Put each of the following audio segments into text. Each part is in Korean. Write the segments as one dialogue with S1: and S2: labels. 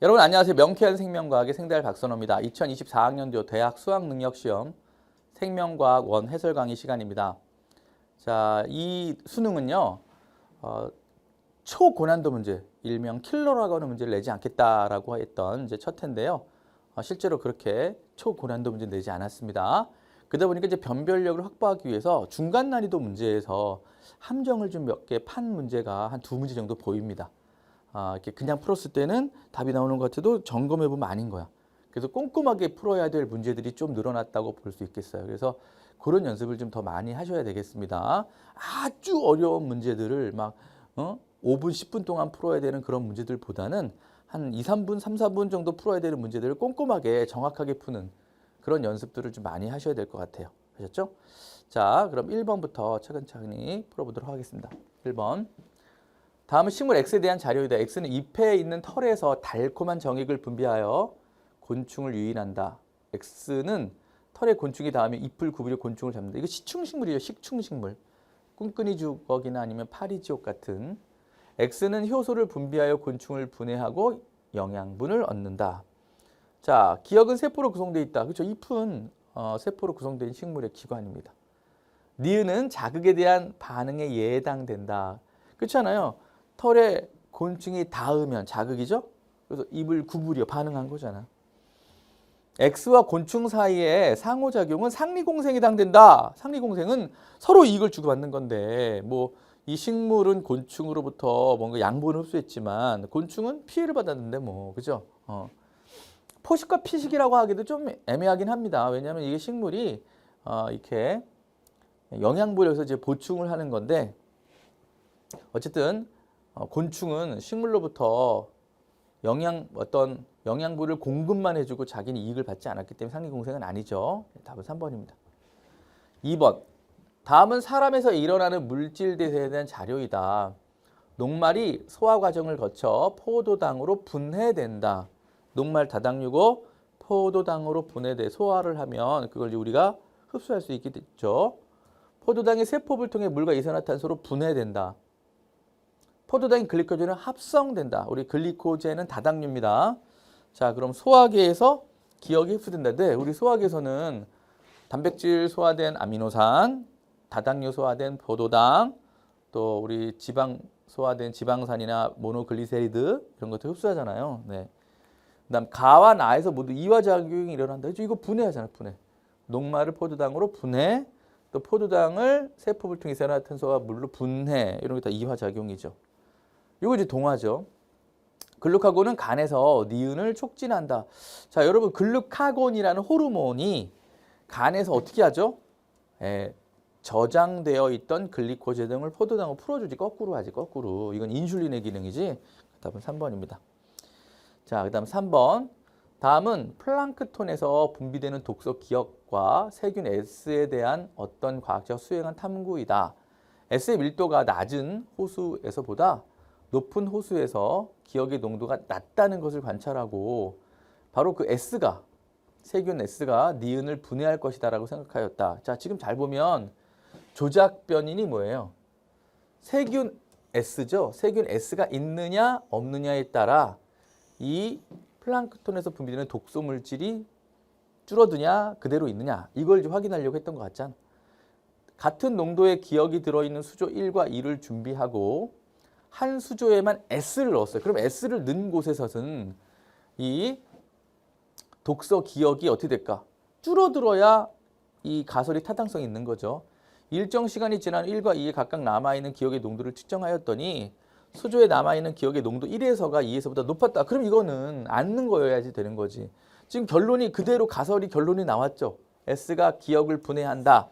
S1: 여러분 안녕하세요. 명쾌한 생명과학의 생달 박선호입니다. 2024학년도 대학 수학능력시험 생명과학 원 해설 강의 시간입니다. 자, 이 수능은요. 초고난도 문제, 일명 킬러라고 하는 문제를 내지 않겠다라고 했던 이제 첫 해인데요. 실제로 그렇게 초고난도 문제 내지 않았습니다. 그러다 보니까 이제 변별력을 확보하기 위해서 중간 난이도 문제에서 함정을 좀 몇 개 판 문제가 한 두 문제 정도 보입니다. 이렇게 그냥 풀었을 때는 답이 나오는 것 같아도 점검해 보면 아닌 거야. 그래서 꼼꼼하게 풀어야 될 문제들이 좀 늘어났다고 볼 수 있겠어요. 그래서 그런 연습을 좀 더 많이 하셔야 되겠습니다. 아주 어려운 문제들을 막 5분, 10분 동안 풀어야 되는 그런 문제들보다는 한 2, 3분, 3, 4분 정도 풀어야 되는 문제들을 꼼꼼하게 정확하게 푸는 그런 연습들을 좀 많이 하셔야 될 것 같아요. 아셨죠? 자, 그럼 1번부터 차근차근히 풀어보도록 하겠습니다. 1번. 다음은 식물 X에 대한 자료이다. X는 잎에 있는 털에서 달콤한 정액을 분비하여 곤충을 유인한다. X는 털에 곤충이 닿으면 잎을 구부려 곤충을 잡는다. 이거 식충식물이에요. 식충식물. 꿍끈이 주걱이나 아니면 파리지옥 같은. X는 효소를 분비하여 곤충을 분해하고 영양분을 얻는다. 자, 기억은 세포로 구성되어 있다. 그렇죠? 잎은 세포로 구성된 식물의 기관입니다. 니은은 자극에 대한 반응에 예당된다. 그렇잖아요. 털에 곤충이 닿으면 자극이죠. 그래서 잎을 구부려 반응한 거잖아. X와 곤충 사이의 상호작용은 상리공생에 해당된다. 상리공생은 서로 이익을 주고받는 건데 뭐 이 식물은 곤충으로부터 뭔가 양분을 흡수했지만 곤충은 피해를 받았는데 뭐 그죠? 포식과 피식이라고 하기도 좀 애매하긴 합니다. 왜냐하면 이게 식물이 이렇게 영양분을 여기서 이제 보충을 하는 건데 어쨌든 곤충은 식물로부터 어떤 영양분을 공급만 해주고 자기는 이익을 받지 않았기 때문에 상리공생은 아니죠. 답은 3번입니다. 2번. 다음은 사람에서 일어나는 물질 대사에 대한 자료이다. 녹말이 소화 과정을 거쳐 포도당으로 분해된다. 녹말 다당류고 포도당으로 분해돼 소화를 하면 그걸 우리가 흡수할 수 있게 됐죠. 포도당이 세포를 통해 물과 이산화탄소로 분해된다. 포도당이 글리코젠은 합성된다. 우리 글리코젠은 다당류입니다. 자, 그럼 소화계에서 기억이 흡수된다. 네, 우리 소화계에서는 단백질 소화된 아미노산, 다당류 소화된 포도당, 또 우리 지방 소화된 지방산이나 모노글리세리드 이런 것들 흡수하잖아요. 네. 그다음 가와 나에서 모두 이화작용이 일어난다. 이거 분해하잖아요. 분해. 녹말을 포도당으로 분해, 또 포도당을 세포를 통해 이산화탄소와 물로 분해. 이런 게 다 이화작용이죠. 이거 이제 동화죠. 글루카곤은 간에서 니은을 촉진한다. 자, 여러분 글루카곤이라는 호르몬이 간에서 어떻게 하죠? 저장되어 있던 글리코제 등을 포도당으로 풀어주지. 거꾸로 하지. 거꾸로. 이건 인슐린의 기능이지. 답은 3번입니다. 자, 그 다음 3번. 다음은 플랑크톤에서 분비되는 독소 기억과 세균 S에 대한 어떤 과학적 수행한 탐구이다. S의 밀도가 낮은 호수에서보다 높은 호수에서 기억의 농도가 낮다는 것을 관찰하고 바로 그 S가 세균 S가 니은을 분해할 것이다 라고 생각하였다. 자, 지금 잘 보면 조작 변인이 뭐예요? 세균 S죠. 세균 S가 있느냐 없느냐에 따라 이 플랑크톤에서 분비되는 독소 물질이 줄어드냐 그대로 있느냐 이걸 좀 확인하려고 했던 것 같잖아. 같은 농도의 기억이 들어있는 수조 1과 2를 준비하고 한 수조에만 S를 넣었어요. 그럼 S를 넣은 곳에서는 이 독소 기억이 어떻게 될까? 줄어들어야 이 가설이 타당성이 있는 거죠. 일정 시간이 지난 1과 2에 각각 남아있는 기억의 농도를 측정하였더니 수조에 남아있는 기억의 농도 1에서가 2에서보다 높았다. 그럼 이거는 안 넣은 거여야지 되는 거지. 지금 결론이 그대로 가설이 결론이 나왔죠. S가 기억을 분해한다.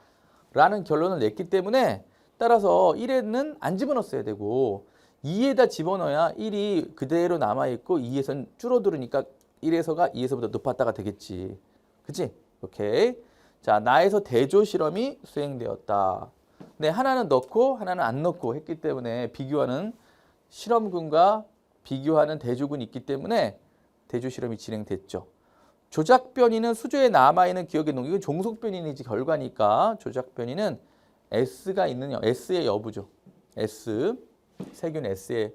S1: 라는 결론을 냈기 때문에 따라서 1에는 안 집어넣었어야 되고 2에다 집어넣어야 1이 그대로 남아있고 2에서는 줄어들으니까 1에서가 2에서보다 높았다가 되겠지. 그치? 오케이. 자, 나에서 대조 실험이 수행되었다. 네, 하나는 넣고 하나는 안 넣고 했기 때문에 비교하는 실험군과 비교하는 대조군이 있기 때문에 대조 실험이 진행됐죠. 조작 변이는 수조에 남아있는 기억의 농도, 이건 종속 변이이지 결과니까 조작 변이는 S가 있느냐, S의 여부죠. S, 세균 S의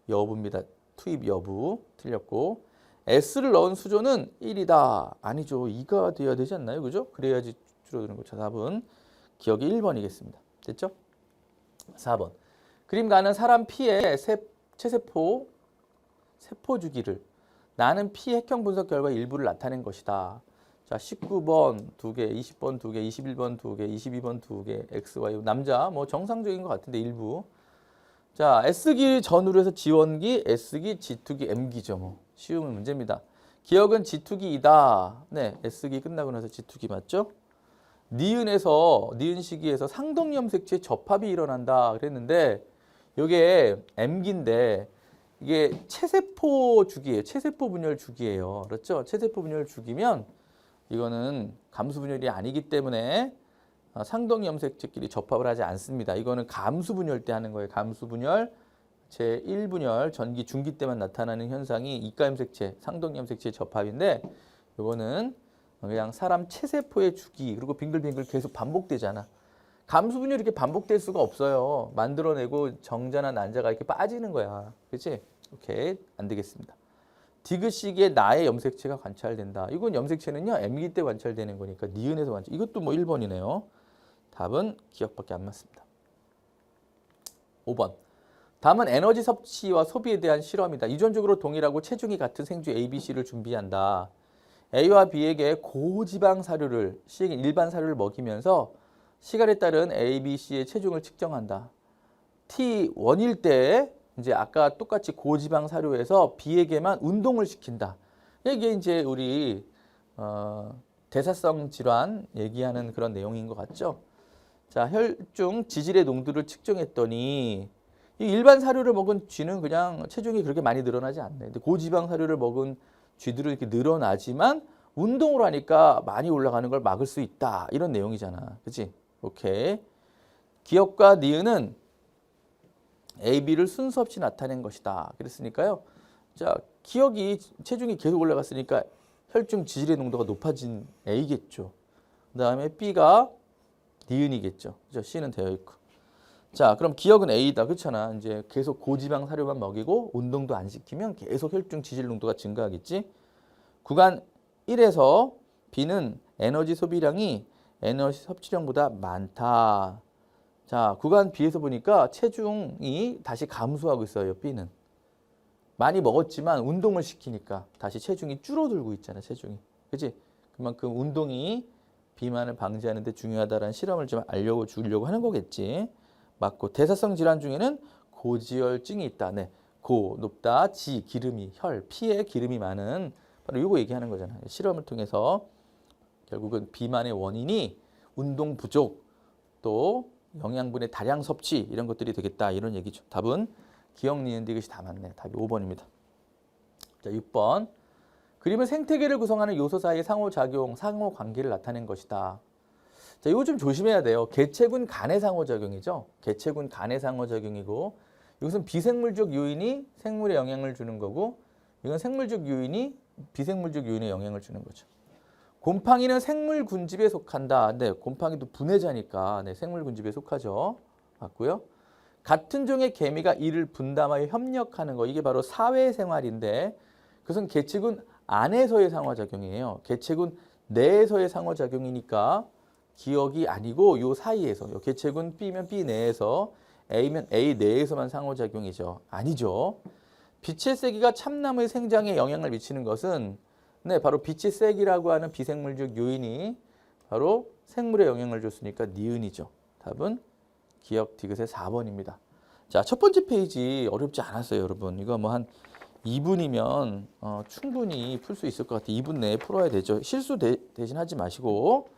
S1: 여부입니다. 투입 여부 틀렸고 S를 넣은 수조는 1이다. 아니죠. 2가 돼야 되지 않나요? 그죠? 그래야지 줄어드는 거죠. 답은 기억이 1번이겠습니다. 됐죠? 4번. 그림 가는 사람 P의 체세포 세포 주기를 나는 P 핵형 분석 결과 일부를 나타낸 것이다. 자, 19번 2개, 20번 2개, 21번 2개, 22번 2개, X, Y. 남자 뭐 정상적인 것 같은데 일부. 자, S기 전후로 해서 지원기, S기, G2기, M기죠. 뭐 쉬운 문제입니다. 기억은 G2기이다. 네, S기 끝나고 나서 G2기 맞죠? 니은 시기에서 상동 염색체의 접합이 일어난다 그랬는데 이게 M기인데 이게 체세포 주기예요. 체세포 분열 주기예요. 그렇죠? 체세포 분열 주기면 이거는 감수 분열이 아니기 때문에 상동 염색체끼리 접합을 하지 않습니다. 이거는 감수 분열 때 하는 거예요. 감수 분열 제1분열 전기 중기 때만 나타나는 현상이 이가 염색체, 상동 염색체의 접합인데 이거는 그냥 사람 체세포의 주기 그리고 빙글빙글 계속 반복되잖아. 감수 분열이 이렇게 반복될 수가 없어요. 만들어내고 정자나 난자가 이렇게 빠지는 거야. 그렇지? 오케이. 안 되겠습니다. 디귿 시기에 나의 염색체가 관찰된다. 이건 염색체는요. M기 때 관찰되는 거니까 니은에서 관찰. 이것도 뭐 1번이네요. 답은 기억밖에 안 맞습니다. 5번. 다음은 에너지 섭취와 소비에 대한 실험이다. 유전적으로 동일하고 체중이 같은 생쥐 A, B, C를 준비한다. A와 B에게 고지방 사료를, C에게 일반 사료를 먹이면서 시간에 따른 A, B, C의 체중을 측정한다. T1일 때 이제 아까 똑같이 고지방 사료에서 B에게만 운동을 시킨다. 이게 이제 우리 대사성 질환 얘기하는 그런 내용인 것 같죠? 자, 혈중 지질의 농도를 측정했더니 이 일반 사료를 먹은 쥐는 그냥 체중이 그렇게 많이 늘어나지 않네. 근데 고지방 사료를 먹은 쥐들은 이렇게 늘어나지만 운동을 하니까 많이 올라가는 걸 막을 수 있다. 이런 내용이잖아. 그치? 오케이. 기억과 니은은 A, B를 순서 없이 나타낸 것이다. 그랬으니까요. 자, 기억이 체중이 계속 올라갔으니까 혈중 지질의 농도가 높아진 A겠죠. 그 다음에 B가 니은이겠죠. 그죠? C는 되어 있고. 자, 그럼 기억은 A다. 그렇잖아. 이제 계속 고지방 사료만 먹이고 운동도 안 시키면 계속 혈중 지질 농도가 증가하겠지. 구간 1에서 B는 에너지 소비량이 에너지 섭취량보다 많다. 자, 구간 B에서 보니까 체중이 다시 감소하고 있어요. B는. 많이 먹었지만 운동을 시키니까 다시 체중이 줄어들고 있잖아. 체중이. 그렇지? 그만큼 운동이 비만을 방지하는 데 중요하다라는 실험을 좀 알려주려고 하는 거겠지. 맞고 대사성 질환 중에는 고지혈증이 있다. 네. 고 높다. 지 기름이 혈 피에 기름이 많은 바로 이거 얘기하는 거잖아요. 실험을 통해서 결국은 비만의 원인이 운동 부족 또 영양분의 다량 섭취 이런 것들이 되겠다. 이런 얘기죠. 답은 기억 니은 디귿이 다 맞네. 답이 5번입니다. 자, 6번. 그림은 생태계를 구성하는 요소 사이의 상호작용, 상호관계를 나타낸 것이다. 자, 이거 좀 조심해야 돼요. 개체군 간의 상호작용이죠. 개체군 간의 상호작용이고 이것은 비생물적 요인이 생물에 영향을 주는 거고 이건 생물적 요인이 비생물적 요인에 영향을 주는 거죠. 곰팡이는 생물군집에 속한다. 네, 곰팡이도 분해자니까 네, 생물군집에 속하죠. 맞고요. 같은 종의 개미가 이를 분담하여 협력하는 거 이게 바로 사회생활인데 그것은 개체군 안에서의 상호작용이에요. 개체군 내에서의 상호작용이니까 기억이 아니고 요 사이에서 요 개체군 B면 B 내에서 A면 A 내에서만 상호작용이죠. 아니죠. 빛의 세기가 참나무의 생장에 영향을 미치는 것은 네, 바로 빛의 세기라고 하는 비생물적 요인이 바로 생물에 영향을 줬으니까 니은이죠. 답은 기억 디귿의 4번입니다. 자, 첫 번째 페이지 어렵지 않았어요, 여러분. 이거 뭐 한 2분이면 충분히 풀 수 있을 것 같아요. 2분 내에 풀어야 되죠. 실수 대신 하지 마시고.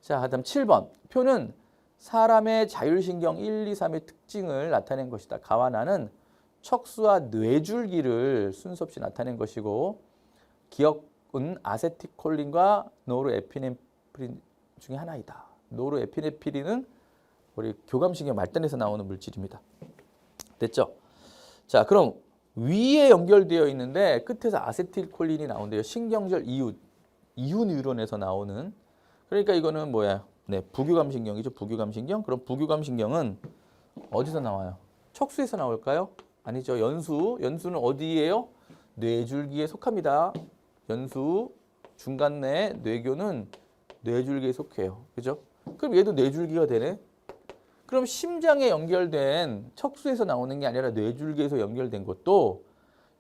S1: 자, 그다음 7번. 표는 사람의 자율신경 1, 2, 3의 특징을 나타낸 것이다. 가와 나는 척수와 뇌줄기를 순서 없이 나타낸 것이고 기억은 아세틸콜린과 노르에피네프린 중에 하나이다. 노르에피네프린은 우리 교감신경 말단에서 나오는 물질입니다. 됐죠? 자, 그럼 위에 연결되어 있는데 끝에서 아세틸콜린이 나온대요. 신경절 이후 뉴런에서 나오는. 그러니까 이거는 뭐야? 네, 부교감신경이죠. 부교감신경. 그럼 부교감신경은 어디서 나와요? 척수에서 나올까요? 아니죠. 연수는 어디예요? 뇌줄기에 속합니다. 연수 중간내 뇌교는 뇌줄기에 속해요. 그죠? 그럼 얘도 뇌줄기가 되네. 그럼 심장에 연결된 척수에서 나오는 게 아니라 뇌줄기에서 연결된 것도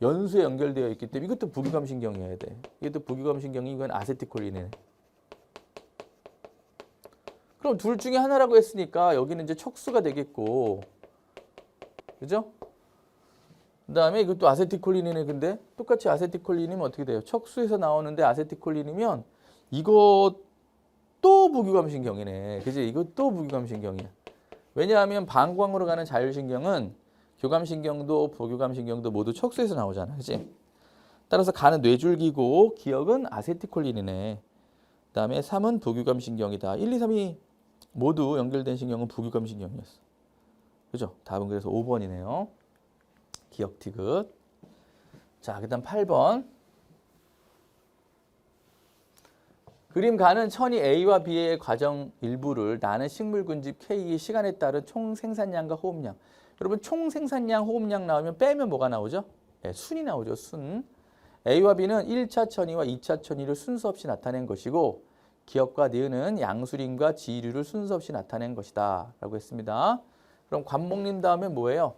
S1: 연수에 연결되어 있기 때문에 이것도 부기감신경이어야 돼. 이것도 부기감신경이 이건 아세틸콜린이네. 그럼 둘 중에 하나라고 했으니까 여기는 이제 척수가 되겠고, 그죠? 그 다음에 이것도 아세틸콜린이네. 근데 똑같이 아세틸콜린이면 어떻게 돼요? 척수에서 나오는데 아세틸콜린이면 이것도 부기감신경이네. 그지? 이것도 부기감신경이야. 왜냐하면 방광으로 가는 자율신경은 교감신경도 부교감신경도 모두 척수에서 나오잖아. 그지? 따라서 가는 뇌줄기고 기억은 아세틸콜린이네. 그 다음에 3은 부교감신경이다. 1, 2, 3이 모두 연결된 신경은 부교감신경이었어. 그죠? 답은 그래서 5번이네요. 기억 티귿. 자, 그 다음 8번. 그림 가는 천이 A와 B의 과정 일부를 나는 식물군집 K의 시간에 따른 총 생산량과 호흡량. 여러분 총 생산량, 호흡량 나오면 빼면 뭐가 나오죠? 네, 순이 나오죠. 순. A와 B는 1차 천이와 2차 천이를 순서 없이 나타낸 것이고 기억과 니은은 양수림과 지류를 순서 없이 나타낸 것이다 라고 했습니다. 그럼 관목림 다음에 뭐예요?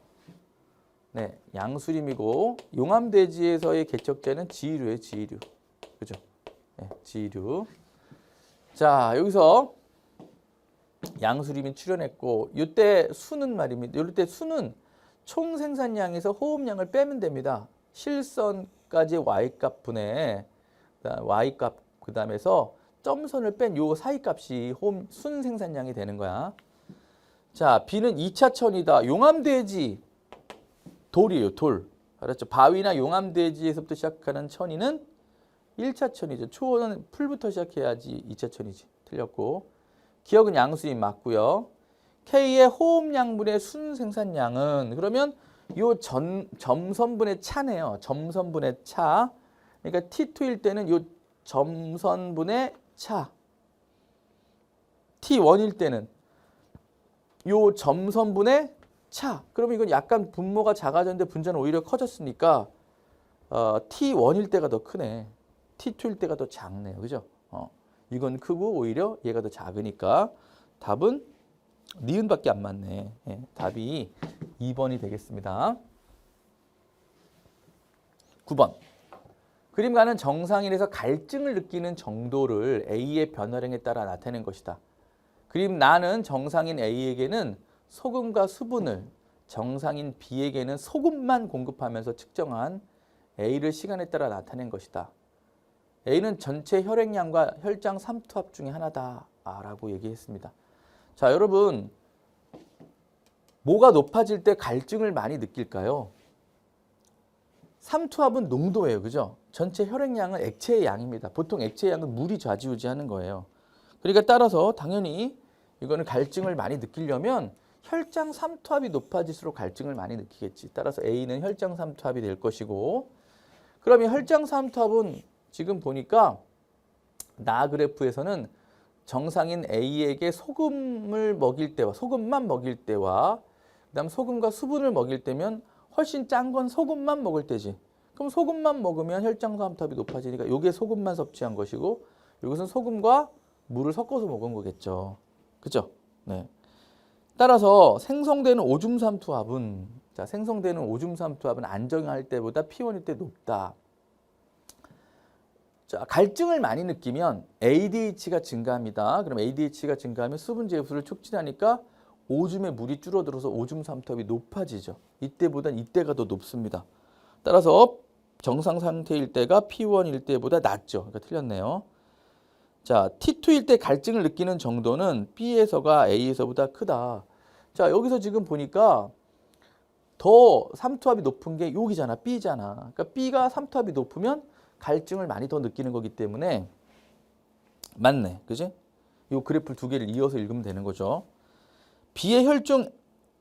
S1: 네, 양수림이고 용암대지에서의 개척제는 지류예요. 지류. 그죠? 네, 지류. 자, 여기서 양수림이 출현했고 이때 수는 말입니다. 이때 수는 총 생산량에서 호흡량을 빼면 됩니다. 실선까지 y값 분의 y값 그 다음에서 점선을 뺀 요 사이값이 순 생산량이 되는 거야. 자, B는 2차 천이다. 용암대지 돌이에요. 돌. 알았죠? 바위나 용암대지에서부터 시작하는 천이는 1차 천이죠. 초원은 풀부터 시작해야지 2차 천이지. 틀렸고. 기억은 양수임 맞고요. K의 호흡량분의 순 생산량은 그러면 요 점선분의 차네요. 점선분의 차. 그러니까 T2일 때는 요 점선분의 차. T1일 때는 요 점선분의 차. 그러면 이건 약간 분모가 작아졌는데 분자는 오히려 커졌으니까 T1일 때가 더 크네. T2일 때가 더 작네요. 그죠? 이건 크고 오히려 얘가 더 작으니까 답은 니은밖에 안 맞네. 예, 답이 2번이 되겠습니다. 9번. 그림 가는 정상인에서 갈증을 느끼는 정도를 A의 변화량에 따라 나타낸 것이다. 그림 나는 정상인 A에게는 소금과 수분을, 정상인 B에게는 소금만 공급하면서 측정한 A를 시간에 따라 나타낸 것이다. A는 전체 혈액량과 혈장 삼투압 중에 하나다 라고 얘기했습니다. 자, 여러분 뭐가 높아질 때 갈증을 많이 느낄까요? 삼투압은 농도예요. 그죠? 전체 혈액량은 액체의 양입니다. 보통 액체의 양은 물이 좌지우지하는 거예요. 그러니까 따라서 당연히 이거는 갈증을 많이 느끼려면 혈장 삼투압이 높아질수록 갈증을 많이 느끼겠지. 따라서 A는 혈장 삼투압이 될 것이고, 그러면 혈장 삼투압은 지금 보니까 나 그래프에서는 정상인 A에게 소금을 먹일 때와 소금만 먹일 때와 그다음 소금과 수분을 먹일 때면 훨씬 짠 건 소금만 먹을 때지. 그럼 소금만 먹으면 혈장 삼투압이 높아지니까 이게 소금만 섭취한 것이고 이것은 소금과 물을 섞어서 먹은 거겠죠. 그죠? 네. 따라서 생성되는 오줌 삼투압은 생성되는 오줌 삼투압은 안정할 때보다 P1일 때 높다. 자, 갈증을 많이 느끼면 ADH가 증가합니다. 그럼 ADH가 증가하면 수분 제수를 촉진하니까 오줌에 물이 줄어들어서 오줌 삼투압이 높아지죠. 이때보단 이때가 더 높습니다. 따라서 정상 상태일 때가 P1일 때보다 낮죠. 그러니까 틀렸네요. 자, T2일 때 갈증을 느끼는 정도는 B에서가 A에서보다 크다. 자, 여기서 지금 보니까 더 삼투압이 높은 게 여기잖아. B잖아. 그러니까 B가 삼투압이 높으면 갈증을 많이 더 느끼는 거기 때문에 맞네. 그지? 이 그래프를 두 개를 이어서 읽으면 되는 거죠. B의 혈중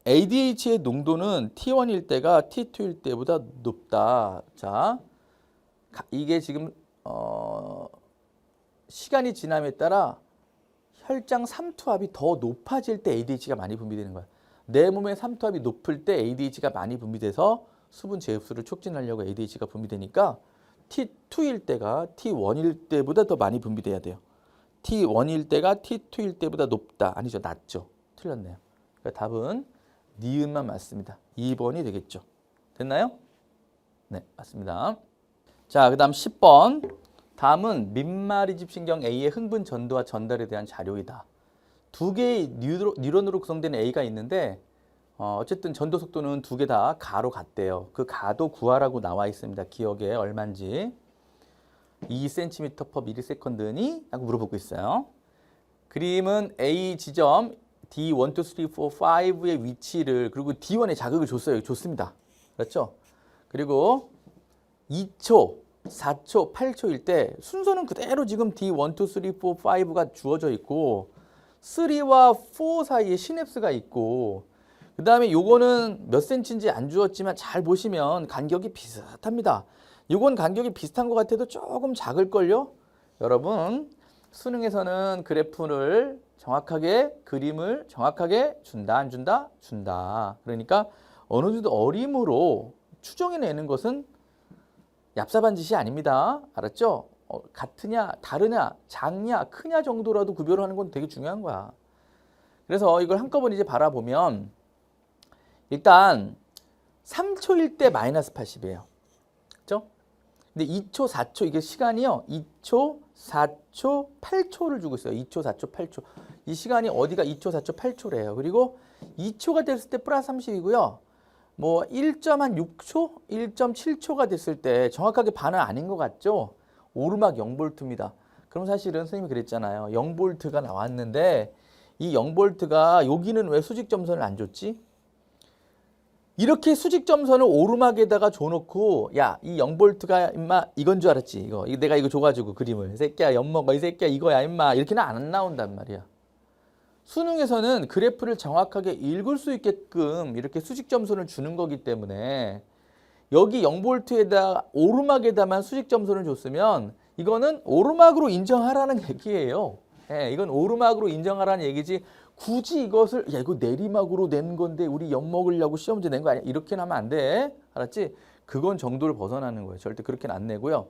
S1: ADH의 농도는 T1일 때가 T2일 때보다 높다. 자, 이게 지금 시간이 지남에 따라 혈장 삼투압이 더 높아질 때 ADH가 많이 분비되는 거야. 내 몸의 삼투압이 높을 때 ADH가 많이 분비돼서 수분 재흡수를 촉진하려고 ADH가 분비되니까 T2일 때가 T1일 때보다 더 많이 분비돼야 돼요. T1일 때가 T2일 때보다 높다. 아니죠. 낮죠. 틀렸네요. 그러니까 답은 니은만 맞습니다. 2번이 되겠죠. 됐나요? 네, 맞습니다. 자, 그 다음 10번. 다음은 민마리집신경 A의 흥분 전도와 전달에 대한 자료이다. 두 개의 뉴런으로 구성된 A가 있는데 어쨌든 전도 속도는 두 개 다 가로 같대요. 그 가도 구하라고 나와 있습니다. 기억에 얼마인지. 2cm/ms니? 라고 물어보고 있어요. 그림은 A 지점 D1, 2, 3, 4, 5의 위치를 그리고 D1에 자극을 줬어요. 줬습니다. 그렇죠? 그리고 2초, 4초, 8초일 때 순서는 그대로 지금 D1, 2, 3, 4, 5가 주어져 있고 3와 4 사이에 시냅스가 있고 그 다음에 요거는 몇 센치인지 안 주었지만 잘 보시면 간격이 비슷합니다. 요건 간격이 비슷한 것 같아도 조금 작을걸요? 여러분 수능에서는 그래프를 정확하게 그림을 정확하게 준다 안 준다? 준다. 그러니까 어느 정도 어림으로 추정해내는 것은 얍삽한 짓이 아닙니다. 알았죠? 같으냐 다르냐 작냐 크냐 정도라도 구별을 하는 건 되게 중요한 거야. 그래서 이걸 한꺼번에 이제 바라보면 일단 3초일 때 마이너스 80이에요. 그렇죠? 근데 2초, 4초 이게 시간이요. 2초, 4초, 8초를 주고 있어요. 2초, 4초, 8초. 이 시간이 어디가 2초, 4초, 8초래요. 그리고 2초가 됐을 때 플러스 30이고요. 뭐 1.6초, 1.7초가 됐을 때 정확하게 반은 아닌 것 같죠? 오르막 0볼트입니다. 그럼 사실은 선생님이 그랬잖아요. 0볼트가 나왔는데 이 0볼트가 여기는 왜 수직 점선을 안 줬지? 이렇게 수직 점선을 오르막에다가 줘놓고 야, 이 0볼트가 임마 이건 줄 알았지? 이거 내가 이거 줘가지고 그림을 이 새끼야 엿먹어 이 새끼야 이거야 임마 이렇게는 안 나온단 말이야. 수능에서는 그래프를 정확하게 읽을 수 있게끔 이렇게 수직 점선을 주는 거기 때문에 여기 0볼트에다 오르막에다만 수직 점선을 줬으면 이거는 오르막으로 인정하라는 얘기예요. 예, 이건 오르막으로 인정하라는 얘기지 굳이 이것을 야 이거 내리막으로 낸 건데 우리 엿먹으려고 시험 문제 낸 거 아니야? 이렇게는 하면 안 돼. 알았지? 그건 정도를 벗어나는 거예요. 절대 그렇게는 안 내고요.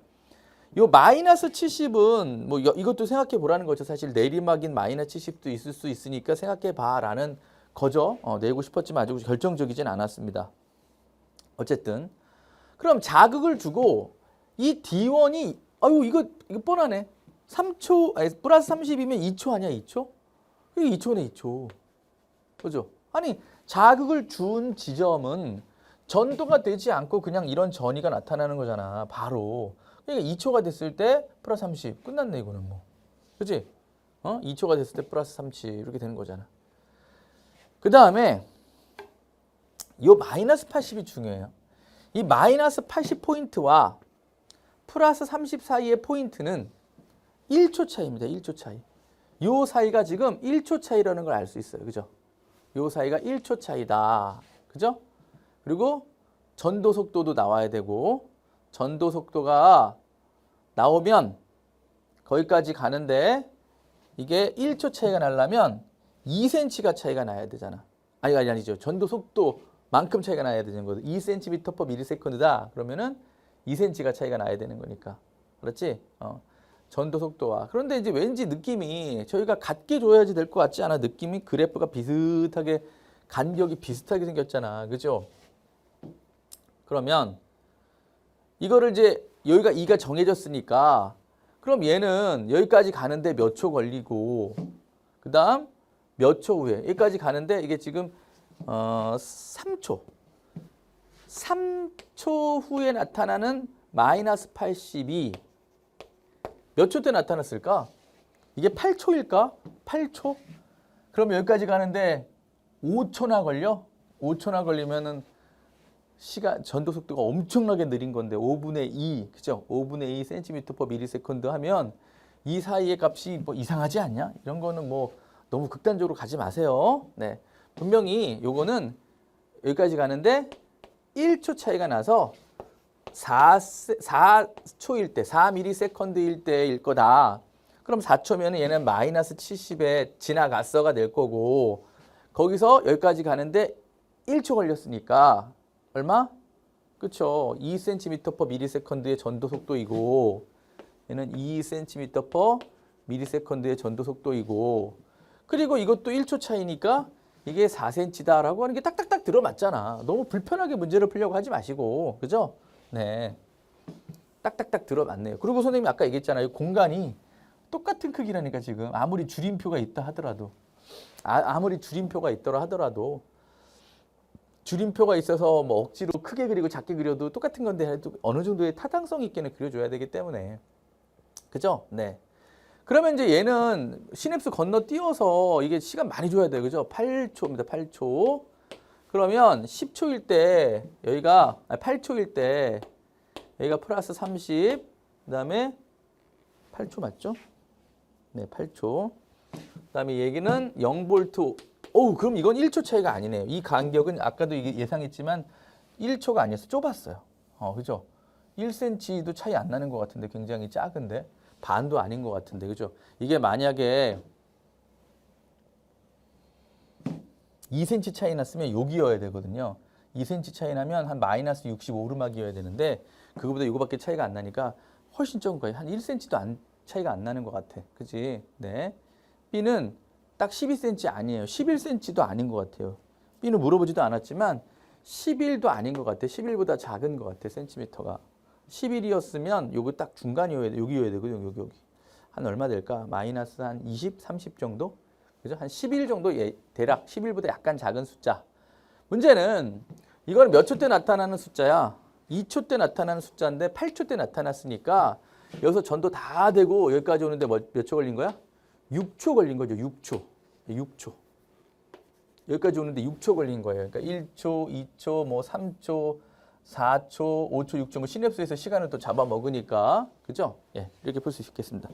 S1: 요 마이너스 70은 뭐 이것도 생각해 보라는 거죠. 사실 내리막인 마이너스 70도 있을 수 있으니까 생각해 봐라는 거죠. 내고 싶었지만 아주 결정적이진 않았습니다. 어쨌든 그럼 자극을 주고 이 D1이 아유 이거 뻔하네. 3초 아니 플러스 30이면 2초 아니야 2초? 이게 2초네 2초. 그죠? 아니 자극을 준 지점은 전도가 되지 않고 그냥 이런 전이가 나타나는 거잖아. 바로. 그러니까 2초가 됐을 때 플러스 30 끝났네 이거는 뭐. 그치? 2초가 됐을 때 플러스 30 이렇게 되는 거잖아. 그 다음에 이 마이너스 80이 중요해요. 이 마이너스 80포인트와 플러스 30 사이의 포인트는 1초 차이입니다. 1초 차이. 요 사이가 지금 1초 차이라는 걸 알 수 있어요. 그죠? 요 사이가 1초 차이다. 그죠? 그리고 전도 속도도 나와야 되고 전도 속도가 나오면 거기까지 가는데 이게 1초 차이가 나려면 2cm가 차이가 나야 되잖아. 아니죠. 전도 속도만큼 차이가 나야 되는 거죠. 2cm/ms다. 그러면은 2cm가 차이가 나야 되는 거니까. 그렇지? 전도 속도와. 그런데 이제 왠지 느낌이 저희가 같게 줘야지 될 것 같지 않아? 느낌이 그래프가 비슷하게 간격이 비슷하게 생겼잖아. 그죠? 그러면 이거를 이제 여기가 2가 정해졌으니까 그럼 얘는 여기까지 가는데 몇 초 걸리고 그 다음 몇 초 후에 여기까지 가는데 이게 지금 3초 3초 후에 나타나는 마이너스 80이 몇 초 때 나타났을까? 이게 8초일까? 8초? 그럼 여기까지 가는데 5초나 걸려? 5초나 걸리면은 시간 전도 속도가 엄청나게 느린 건데 5분의 2, 그죠? 5분의 2 cm/ms 하면 이 사이의 값이 뭐 이상하지 않냐? 이런 거는 뭐 너무 극단적으로 가지 마세요. 네. 분명히 요거는 여기까지 가는데 1초 차이가 나서 4초일 때, 4ms일 때일 거다. 그럼 4초면 얘는 마이너스 70에 지나갔어가 될 거고 거기서 여기까지 가는데 1초 걸렸으니까 얼마? 그쵸? 2cm/ms의 전도 속도이고 얘는 2cm/ms의 전도 속도이고 그리고 이것도 1초 차이니까 이게 4cm다라고 하는 게 딱딱딱 들어맞잖아. 너무 불편하게 문제를 풀려고 하지 마시고. 그죠? 네. 딱딱딱 들어맞네요. 그리고 선생님이 아까 얘기했잖아요. 공간이 똑같은 크기라니까 지금. 아무리 줄임표가 있다 하더라도. 아무리 줄임표가 있더라 하더라도 줄임표가 있어서 뭐 억지로 크게 그리고 작게 그려도 똑같은 건데 어느 정도의 타당성 있게는 그려줘야 되기 때문에. 그죠? 네. 그러면 이제 얘는 시냅스 건너뛰어서 이게 시간 많이 줘야 돼요. 그죠? 8초입니다. 8초. 그러면 10초일 때 여기가 8초일 때 여기가 플러스 30. 그다음에 8초 맞죠? 네, 8초. 그다음에 얘기는 0V. 오, 그럼 이건 1초 차이가 아니네요. 이 간격은 아까도 이게 예상했지만 1초가 아니어서 좁았어요. 그죠? 1cm도 차이 안 나는 것 같은데 굉장히 작은데 반도 아닌 것 같은데 그죠? 이게 만약에 2cm 차이 났으면 여기여야 되거든요. 2cm 차이 나면 한 마이너스 65오르막이어야 되는데 그거보다 이거밖에 차이가 안 나니까 훨씬 적은 거예요. 한 1cm도 차이가 안 나는 것 같아. 그치? 네. B는 딱 12cm 아니에요. 11cm도 아닌 것 같아요. B는 물어보지도 않았지만 11도 아닌 것 같아. 11보다 작은 것 같아. 센티미터가. 11이었으면 요거 딱 중간이어야 돼. 여기여야 되거든요. 여기. 한 얼마 될까? 마이너스 한 20, 30 정도? 그죠? 한 11 정도 대략 11보다 약간 작은 숫자. 문제는 이거는 몇 초 때 나타나는 숫자야? 2초 때 나타나는 숫자인데 8초 때 나타났으니까 여기서 전도 다 되고 여기까지 오는데 몇 초 걸린 거야? 6초 걸린 거죠. 6초. 6초. 여기까지 오는데 6초 걸린 거예요. 그러니까 1초, 2초, 뭐 3초, 4초, 5초, 6초 뭐 시냅스에서 시간을 또 잡아먹으니까 그죠? 예, 이렇게 볼 수 있겠습니다.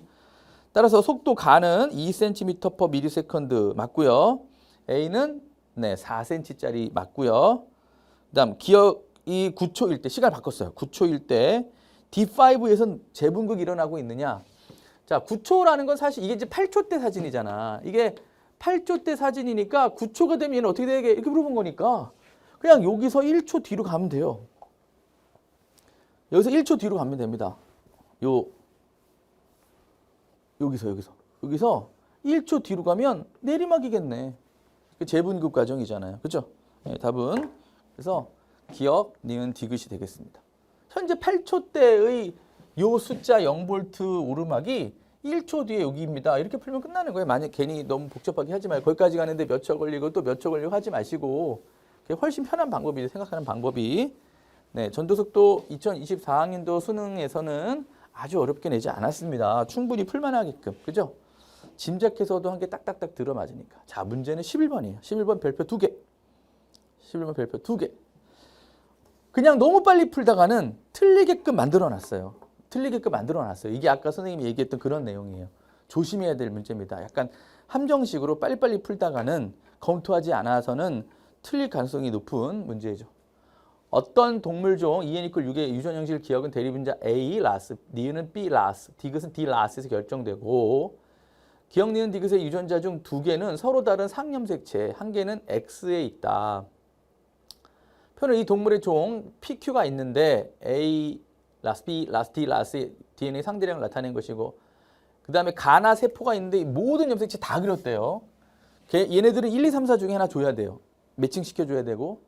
S1: 따라서 속도 가는 2cm/ms 맞고요. A는 네, 4cm짜리 맞고요. 그다음 기억이 9초일 때 시간을 바꿨어요. 9초일 때 D5에선 재분극이 일어나고 있느냐? 자, 9초라는 건 사실 이게 이제 8초 때 사진이잖아. 이게 8초 때 사진이니까 9초가 되면 얘는 어떻게 되게 이렇게 물어본 거니까 그냥 여기서 1초 뒤로 가면 돼요. 여기서 1초 뒤로 가면 됩니다. 여기서 1초 뒤로 가면 내리막이겠네. 재분급 과정이잖아요. 그죠? 네, 답은 그래서 기억, 니은, 디귿이 되겠습니다. 현재 8초 때의 요 숫자 0V 오르막이 1초 뒤에 여기입니다. 이렇게 풀면 끝나는 거예요. 만약 괜히 너무 복잡하게 하지 말고 거기까지 가는데 몇 초 걸리고 또 몇 초 걸리고 하지 마시고 그게 훨씬 편한 방법이에요. 생각하는 방법이. 네, 전도속도 2024학년도 수능에서는 아주 어렵게 내지 않았습니다. 충분히 풀만하게끔. 그죠? 짐작해서도 한 개 딱딱딱 들어맞으니까. 자, 문제는 11번이에요. 11번 별표 2개. 11번 별표 2개. 그냥 너무 빨리 풀다가는 틀리게끔 만들어놨어요. 이게 아까 선생님이 얘기했던 그런 내용이에요. 조심해야 될 문제입니다. 약간 함정식으로 빨리빨리 풀다가는 검토하지 않아서는 틀릴 가능성이 높은 문제죠. 어떤 동물종 EN = 6의 유전 형식 기억은 대리분자 A 라스, 니은은 B 라스, 디귿은 D 라스에서 결정되고 기억 니은 디귿의 유전자 중 2개는 서로 다른 상염색체, 1개는 X에 있다. 표는 이 동물의 종 PQ가 있는데 A 라스, B 라스, D 라스의 DNA 상대량을 나타낸 것이고 그 다음에 가나 세포가 있는데 이 모든 염색체 다 그렸대요. 얘네들은 1, 2, 3, 4 중에 하나 줘야 돼요. 매칭시켜줘야 되고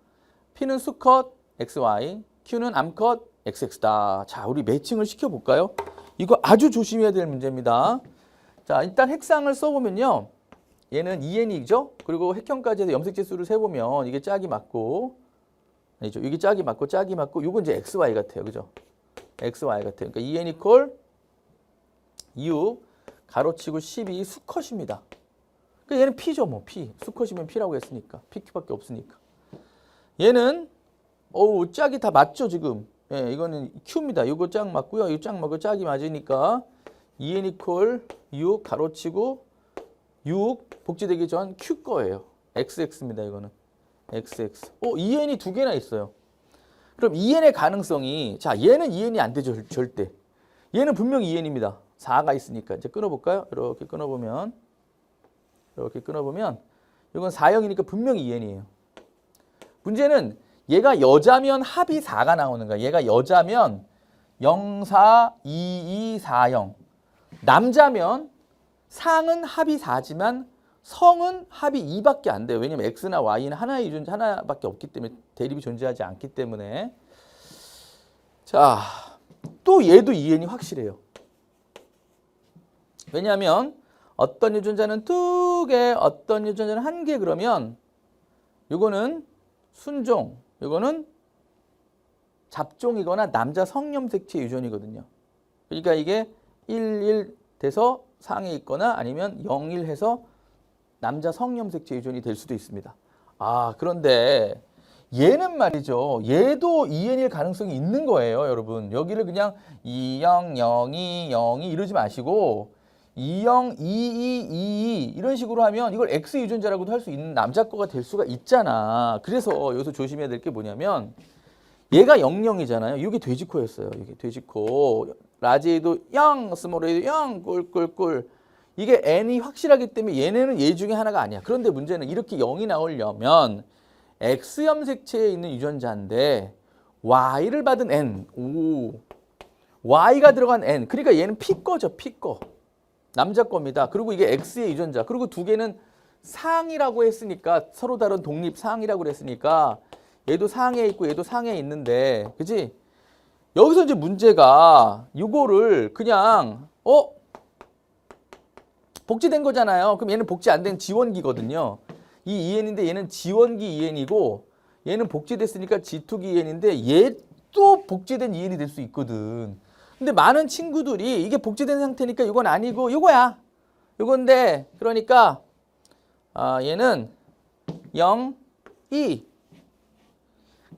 S1: P는 수컷 XY, Q는 암컷 XX다. 자, 우리 매칭을 시켜볼까요? 이거 아주 조심해야 될 문제입니다. 자, 일단 핵상을 써보면요. 얘는 EN이죠. 그리고 핵형까지 해서 염색체 수를 세보면 이게 짝이 맞고 아니죠. 이게 짝이 맞고 이건 이제 XY 같아요. 그죠? XY 같아요. 그러니까 EN = 6 가로치고 12 수컷입니다. 그러니까 얘는 P죠. 뭐 P. 수컷이면 P라고 했으니까. PQ밖에 없으니까. 얘는 짝이 다 맞죠, 지금. 예, 이거는 Q입니다. 이거 짝 맞고요. 이거 짝 맞고 짝이 맞으니까 EN = 6 가로치고 6 복제되기 전 Q 거예요. XX입니다. 이거는. XX. EN이 2개나 있어요. 그럼 EN의 가능성이 자, 얘는 EN이 안 되죠, 절대. 얘는 분명히 EN입니다. 4가 있으니까. 이제 끊어볼까요? 이렇게 끊어보면 이건 4형이니까 분명히 EN이에요. 문제는 얘가 여자면 합이 4가 나오는 거야. 얘가 여자면 0, 4, 2, 2, 4, 0. 남자면 상은 합이 4지만 성은 합이 2밖에 안 돼요. 왜냐면 x나 y는 하나의 유전자 하나밖에 없기 때문에 대립이 존재하지 않기 때문에. 자, 또 얘도 2n이 확실해요. 왜냐하면 어떤 유전자는 2개, 어떤 유전자는 1개 그러면 이거는 순종, 이거는 잡종이거나 남자 성염색체 유전이거든요. 그러니까 이게 1 돼서 상에 있거나 아니면 0, 1 해서 남자 성염색체 유전이 될 수도 있습니다. 아, 그런데 얘는 말이죠. 얘도 2n일 가능성이 있는 거예요, 여러분. 여기를 그냥 20, 02, 02 이러지 마시고 20, 22, 22 이런 식으로 하면 이걸 X 유전자라고도 할 수 있는 남자 거가 될 수가 있잖아. 그래서 여기서 조심해야 될 게 뭐냐면 얘가 00이잖아요. 이게 돼지코였어요. 이게 돼지코. 라지에도 0, 스몰에도 0, 꿀꿀꿀. 이게 n이 확실하기 때문에 얘네는 얘 중에 하나가 아니야. 그런데 문제는 이렇게 0이 나오려면 X염색체에 있는 유전자인데 Y를 받은 N. 오. Y가 들어간 N. 그러니까 얘는 P 거죠. P 거. 남자 겁니다. 그리고 이게 X의 유전자. 그리고 두 개는 상이라고 했으니까 서로 다른 독립 상이라고 그랬으니까 얘도 상에 있고 얘도 상에 있는데 그지? 여기서 이제 문제가 이거를 그냥 복제된 거잖아요. 그럼 얘는 복제 안 된 지원기거든요. 이 2n인데 얘는 지원기 2n이고 얘는 복제됐으니까 지투기 2n인데 얘도 복제된 2n이 될 수 있거든. 근데 많은 친구들이 이게 복제된 상태니까 이건 아니고 이거야. 이건데 그러니까 얘는 0, 2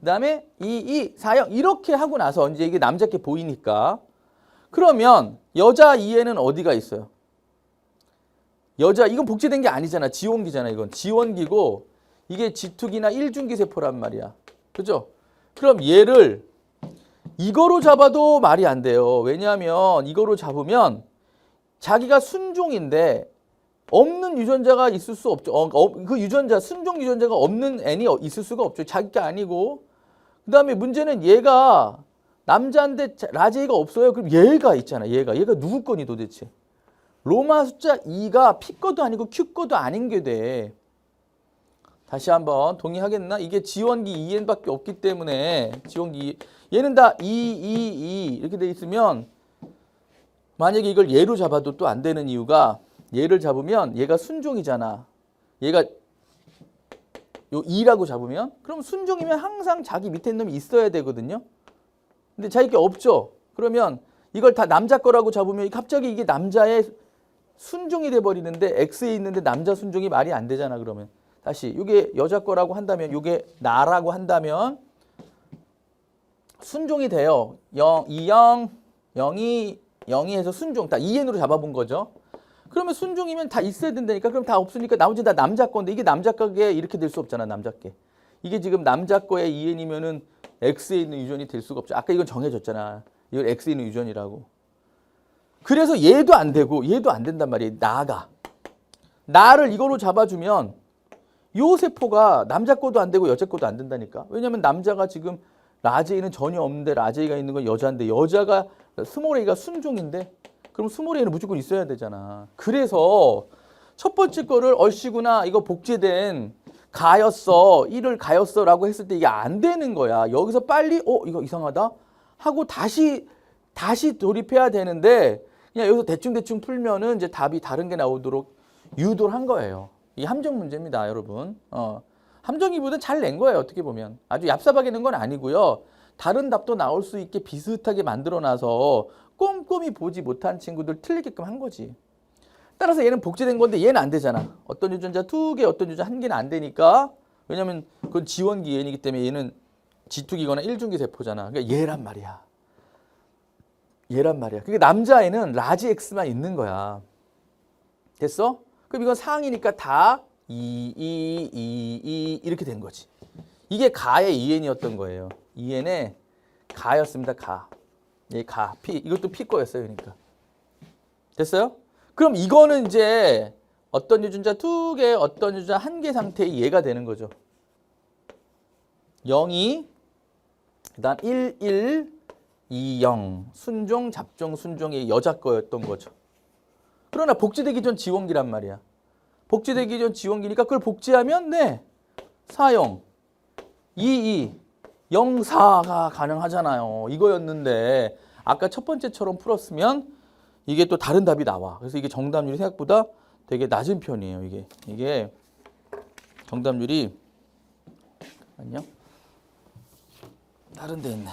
S1: 그다음에 2, 2, 4, 0 이렇게 하고 나서 이제 이게 남자께 보이니까 그러면 여자 2에는 어디가 있어요? 여자 이건 복제된 게 아니잖아. 지원기잖아. 이건 지원기고 이게 지투기나 1중기 세포란 말이야. 그죠? 그럼 얘를 이거로 잡아도 말이 안 돼요. 왜냐하면 이거로 잡으면 자기가 순종인데 없는 유전자가 있을 수 없죠. 그 유전자 순종 유전자가 없는 N이 있을 수가 없죠. 자기가 아니고. 그다음에 문제는 얘가 남자인데 라제이가 없어요. 그럼 얘가 있잖아. 얘가 누구 거니 도대체? 로마 숫자 2가 P 거도 아니고 Q 거도 아닌 게 돼. 다시 한번 동의하겠나? 이게 지원기 2n밖에 없기 때문에 지원기 얘는 다 2 이렇게 돼 있으면 만약에 이걸 얘로 잡아도 또 안 되는 이유가 얘를 잡으면 얘가 순종이잖아. 얘가 요 2라고 잡으면 그럼 순종이면 항상 자기 밑에 놈이 있어야 되거든요. 근데 자기 게 없죠. 그러면 이걸 다 남자 거라고 잡으면 갑자기 이게 남자의 순종이 돼 버리는데 X에 있는데 남자 순종이 말이 안 되잖아. 그러면 다시 이게 여자 거라고 한다면 이게 나라고 한다면 순종이 돼요. 0, 2, 0, 02, 02 해서 순종 다 2n으로 잡아본 거죠. 그러면 순종이면 다 있어야 된다니까. 그럼 다 없으니까 나머지 다 남자 건데 이게 남자 거게 이렇게 될 수 없잖아. 남자 게. 이게 지금 남자 거의 2n이면은 X에 있는 유전이 될 수가 없죠. 아까 이건 정해졌잖아. 이걸 X에 있는 유전이라고. 그래서 얘도 안 되고 얘도 안 된단 말이에요. 나를 이거로 잡아주면 요 세포가 남자 거도 안 되고 여자 거도 안 된다니까. 왜냐면 남자가 지금 라제이는 전혀 없는데 라제이가 있는 건 여자인데 여자가 스몰 A가 순종인데 그럼 스몰 A는 무조건 있어야 되잖아. 그래서 첫 번째 거를 얼씨구나 이거 복제된 가였어 1을 가였어 라고 했을 때 이게 안 되는 거야. 여기서 빨리 이거 이상하다 하고 다시 돌입해야 되는데 그냥 여기서 대충 풀면은 이제 답이 다른 게 나오도록 유도를 한 거예요. 이 함정 문제입니다, 여러분. 함정이보다 잘 낸 거예요, 어떻게 보면. 아주 얍삽하게 낸 건 아니고요. 다른 답도 나올 수 있게 비슷하게 만들어놔서 꼼꼼히 보지 못한 친구들 틀리게끔 한 거지. 따라서 얘는 복제된 건데 얘는 안 되잖아. 어떤 유전자 2개, 어떤 유전자 1개는 안 되니까. 왜냐면 그건 지원기 얘이기 때문에 얘는 지투기거나 1중기 세포잖아. 그러니까 얘란 말이야. 그러니까 남자애는 라지 X만 있는 거야. 됐어? 그럼 이건 상이니까 다 2 이렇게 된 거지. 이게 가의 2n이었던 거예요. 2n의 가였습니다. 가. 얘 가. P. 이것도 P 거였어요. 그러니까. 됐어요? 그럼 이거는 이제 어떤 유전자 2개, 어떤 유전자 1개 상태의 얘가 되는 거죠. 0이 그다음 1, 1, 2, 0 순종, 잡종, 순종이 여자 거였던 거죠. 그러나 복제되기 전 지원기란 말이야. 복제되기 전 지원기니까 그걸 복제하면 네 4, 0, 2, 2, 0, 4가 가능하잖아요. 이거였는데 아까 첫 번째처럼 풀었으면 이게 또 다른 답이 나와. 그래서 이게 정답률이 생각보다 되게 낮은 편이에요. 이게 정답률이 아니요. 다른 데 있네.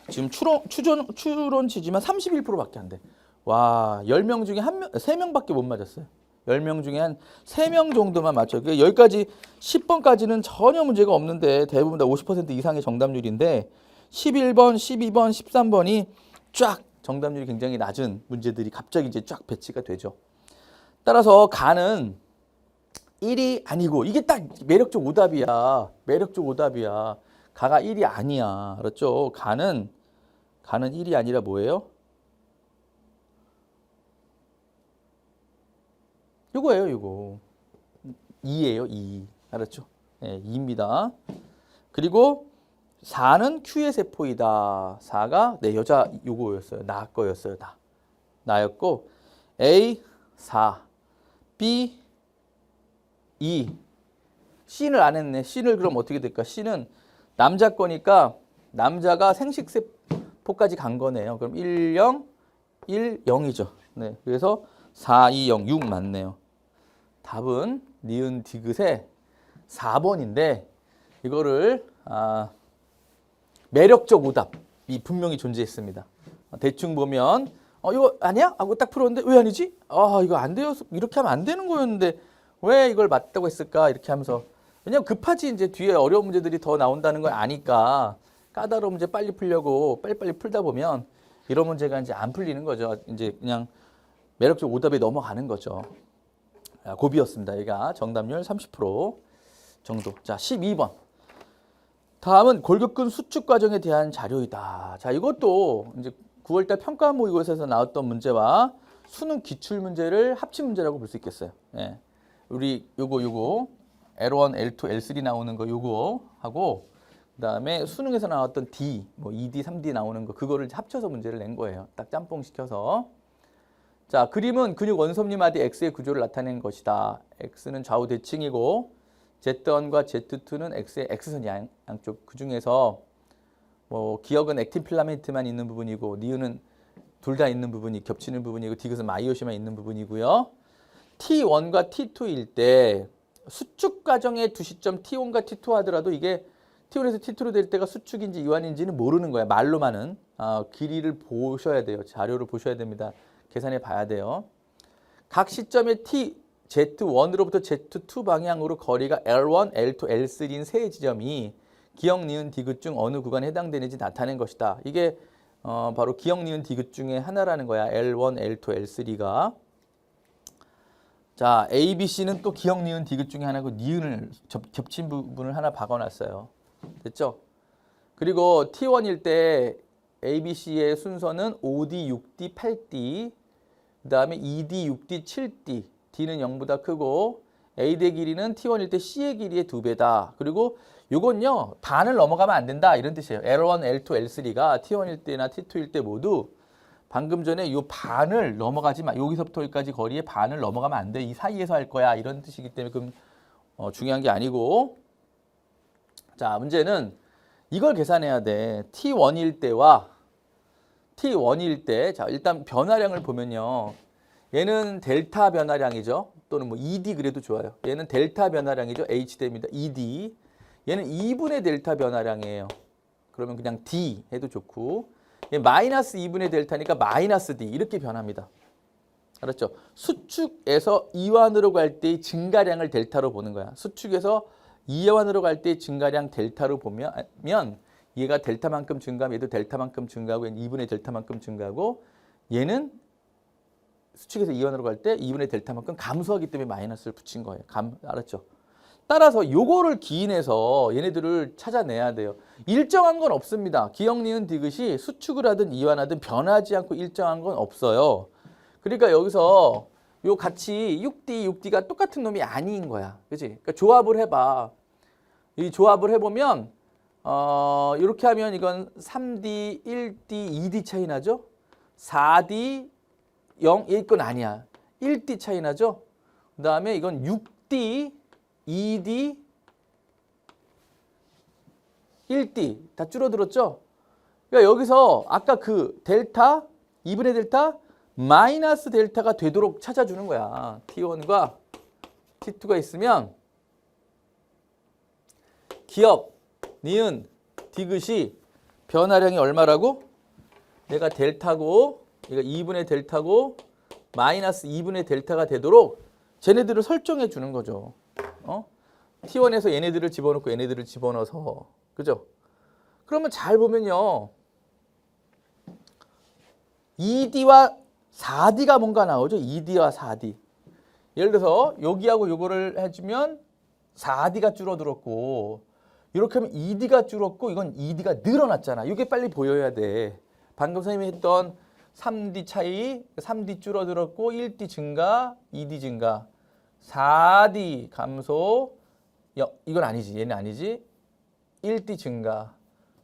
S1: 지금 추론치지만 31%밖에 안 돼. 와, 10명 중에 3명밖에 못 맞았어요. 10명 중에 한 3명 정도만 맞춰요. 여기까지 10번까지는 전혀 문제가 없는데 대부분 다 50% 이상의 정답률인데 11번, 12번, 13번이 쫙 정답률이 굉장히 낮은 문제들이 갑자기 이제 쫙 배치가 되죠. 따라서 가는 1이 아니고 이게 딱 매력적 오답이야. 매력적 오답이야. 가가 1이 아니야. 그렇죠? 가는 1이 아니라 뭐예요? 요거예요, 요거. 2예요, 2. 알았죠? 네, 2입니다. 그리고 4는 Q의 세포이다. 4가 내 여자 요거였어요. 나 거였어요, 다. 나였고 A 4, B 2. C를 안 했네. C를 그럼 어떻게 될까? C는 남자 거니까 남자가 생식세포까지 간 거네요. 그럼 1, 0, 1, 0이죠. 네, 그래서 4, 2, 0, 6 맞네요. 답은 니은 디귿의 4번인데 이거를 매력적 오답이 분명히 존재했습니다. 대충 보면 이거 아니야? 하고 딱 풀었는데 왜 아니지? 이거 안 돼요. 이렇게 하면 안 되는 거였는데 왜 이걸 맞다고 했을까? 이렇게 하면서 왜냐면 급하지 이제 뒤에 어려운 문제들이 더 나온다는 걸 아니까 까다로운 문제 빨리 풀려고 빨리빨리 풀다 보면 이런 문제가 이제 안 풀리는 거죠. 이제 그냥 매력적 오답에 넘어가는 거죠. 고비였습니다. 얘가 정답률 30% 정도. 자, 12번. 다음은 골격근 수축 과정에 대한 자료이다. 자, 이것도 이제 9월달 평가 모의고사에서 나왔던 문제와 수능 기출 문제를 합친 문제라고 볼 수 있겠어요. 예. 우리 요거 L1, L2, L3 나오는 거 요거 하고 그다음에 수능에서 나왔던 D, 뭐 2D, 3D 나오는 거 그거를 합쳐서 문제를 낸 거예요. 딱 짬뽕 시켜서. 자, 그림은 근육 원섭리마디 X의 구조를 나타낸 것이다. X는 좌우 대칭이고 Z1과 Z2는 X의 X선 양쪽. 그 중에서 뭐 기억은 액틴 필라멘트만 있는 부분이고 니은은 둘 다 있는 부분이 겹치는 부분이고 디귿은 마이오시만 있는 부분이고요. T1과 T2일 때 수축 과정의 두 시점 T1과 T2 하더라도 이게 T1에서 T2로 될 때가 수축인지 이완인지는 모르는 거야. 말로만은. 길이를 보셔야 돼요. 자료를 보셔야 됩니다. 계산해 봐야 돼요. 각 시점의 Z1으로부터 Z2 방향으로 거리가 L1, L2, L3인 세 지점이 기억, 니은, 디귿 중 어느 구간에 해당되는지 나타낸 것이다. 이게 바로 기억, 니은, 디귿 중에 하나라는 거야. L1, L2, L3가. 자, A, B, C는 또 기억, 니은, 디귿 중에 하나고 니은을 겹친 부분을 하나 박아놨어요. 됐죠? 그리고 T1일 때 A, B, C의 순서는 5D, 6D, 8D 그 다음에 2D, 6D, 7D D는 0보다 크고 A대 길이는 T1일 때 C의 길이의 2배다. 그리고 요건요 반을 넘어가면 안 된다 이런 뜻이에요. L1, L2, L3가 T1일 때나 T2일 때 모두 방금 전에 요 반을 넘어가지 마. 여기서부터 여기까지 거리의 반을 넘어가면 안 돼. 이 사이에서 할 거야. 이런 뜻이기 때문에 그럼 중요한 게 아니고 자 문제는 이걸 계산해야 돼. T1일 때와 T1일 때 자 일단 변화량을 보면요. 얘는 델타 변화량이죠. 또는 뭐 2D 그래도 좋아요. 얘는 델타 변화량이죠. H대입니다. 2D. 얘는 2분의 델타 변화량이에요. 그러면 그냥 D 해도 좋고 얘 마이너스 2분의 델타니까 마이너스 D 이렇게 변합니다. 알았죠? 수축에서 이완으로 갈 때의 증가량을 델타로 보는 거야. 수축에서 이완으로 갈 때의 증가량 델타로 보면 얘가 델타만큼 증가하면 얘도 델타만큼 증가하고 얘는 2분의 델타만큼 증가하고 얘는 수축에서 이완으로 갈 때 2분의 델타만큼 감소하기 때문에 마이너스를 붙인 거예요. 알았죠? 따라서 요거를 기인해서 얘네들을 찾아내야 돼요. 일정한 건 없습니다. 기억, 니은, 디귿이 수축을 하든 이완하든 변하지 않고 일정한 건 없어요. 그러니까 여기서 요 같이 6D, 6D가 똑같은 놈이 아닌 거야. 그치? 그러니까 조합을 해봐. 이 조합을 해보면 이렇게 하면 이건 3D, 1D, 2D 차이 나죠? 4D, 0, 이건 아니야. 1D 차이 나죠? 그 다음에 이건 6D, 2D, 1D 다 줄어들었죠? 그러니까 여기서 아까 그 델타, 2분의 델타, 마이너스 델타가 되도록 찾아주는 거야. T1과 T2가 있으면 기억, 니은, 디귿이 변화량이 얼마라고? 내가 델타고, 이거 2분의 델타고, 마이너스 2분의 델타가 되도록 쟤네들을 설정해 주는 거죠. T1에서 얘네들을 집어넣고 얘네들을 집어넣어서. 그죠? 그러면 잘 보면요. 2D와 4D가 뭔가 나오죠? 2D와 4D. 예를 들어서 여기하고 요거를 해주면 4D가 줄어들었고 이렇게 하면 2D가 줄었고 이건 2D가 늘어났잖아. 이게 빨리 보여야 돼. 방금 선생님이 했던 3D 차이, 3D 줄어들었고 1D 증가, 2D 증가, 4D 감소, 이건 아니지. 얘는 아니지. 1D 증가,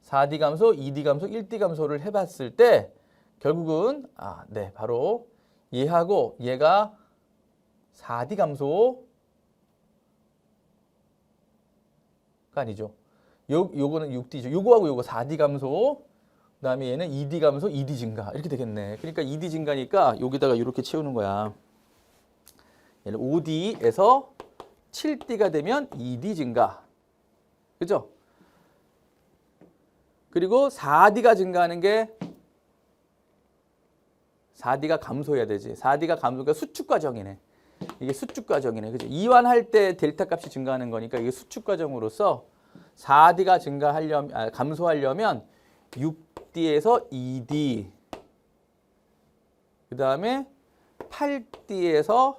S1: 4D 감소, 2D 감소, 1D 감소를 해봤을 때 결국은 네, 바로 얘하고 얘가 4D 감소가 아니죠. 요거는 6D죠. 요거하고 요거 4D 감소, 그다음에 얘는 2D 감소, 2D 증가 이렇게 되겠네. 그러니까 2D 증가니까 여기다가 이렇게 채우는 거야. 얘는 5D에서 7D가 되면 2D 증가. 그죠? 그리고 4D가 증가하는 게 4D가 감소해야 되지. 4D가 감소가 수축 과정이네. 이게 수축 과정이네. 그죠? 이완할 때 델타 값이 증가하는 거니까 이게 수축 과정으로서 4D가 감소하려면 6D에서 2D, 그 다음에 8D에서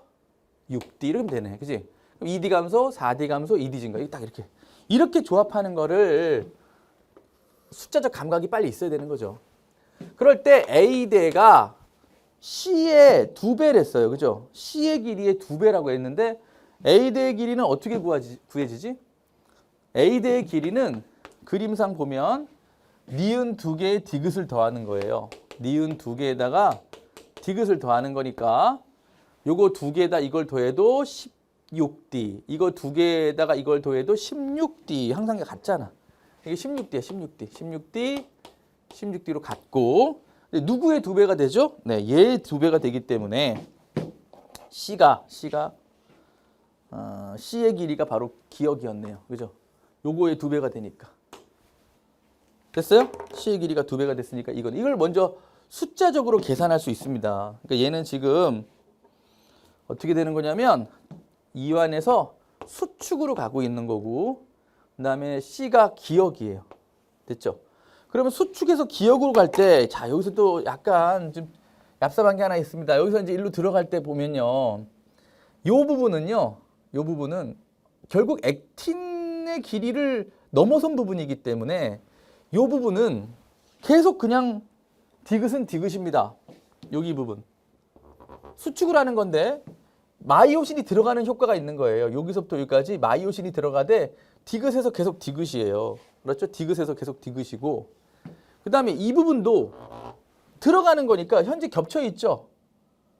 S1: 6D 이렇게 되네. 그지? 그럼 2D 감소, 4D 감소, 2D 증가. 이게 딱 이렇게 조합하는 거를 숫자적 감각이 빨리 있어야 되는 거죠. 그럴 때 A대가 C의 2배를 했어요. 그죠? C의 길이의 2배라고 했는데 A대의 길이는 어떻게 구해지지? A대의 길이는 그림상 보면 니은 2개의 디귿을 더하는 거예요. 니은 2개에다가 디귿을 더하는 거니까 요거 2개에다 이걸 더해도 16D, 이거 2개에다가 이걸 더해도 16D. 항상 같잖아. 이게 16D야, 16D. 16D로 같고 누구의 2배가 되죠? 네, 얘의 2배가 되기 때문에 C의 길이가 바로 기억이었네요. 그죠? 요거의 2배가 되니까. 됐어요? C의 길이가 2배가 됐으니까 이걸 먼저 숫자적으로 계산할 수 있습니다. 그러니까 얘는 지금 어떻게 되는 거냐면 이완에서 수축으로 가고 있는 거고 그다음에 C가 기억이에요. 됐죠? 그러면 수축에서 기억으로 갈 때, 자, 여기서 또 약간 좀 얍삽한 게 하나 있습니다. 여기서 이제 일로 들어갈 때 보면요. 요 부분은 결국 액틴의 길이를 넘어선 부분이기 때문에 요 부분은 계속 그냥 디귿은 디귿입니다. 여기 부분. 수축을 하는 건데 마이오신이 들어가는 효과가 있는 거예요. 여기서부터 여기까지 마이오신이 들어가되 디귿에서 계속 디귿이에요. 그렇죠? 디귿에서 계속 디귿이고 그 다음에 이 부분도 들어가는 거니까 현재 겹쳐 있죠.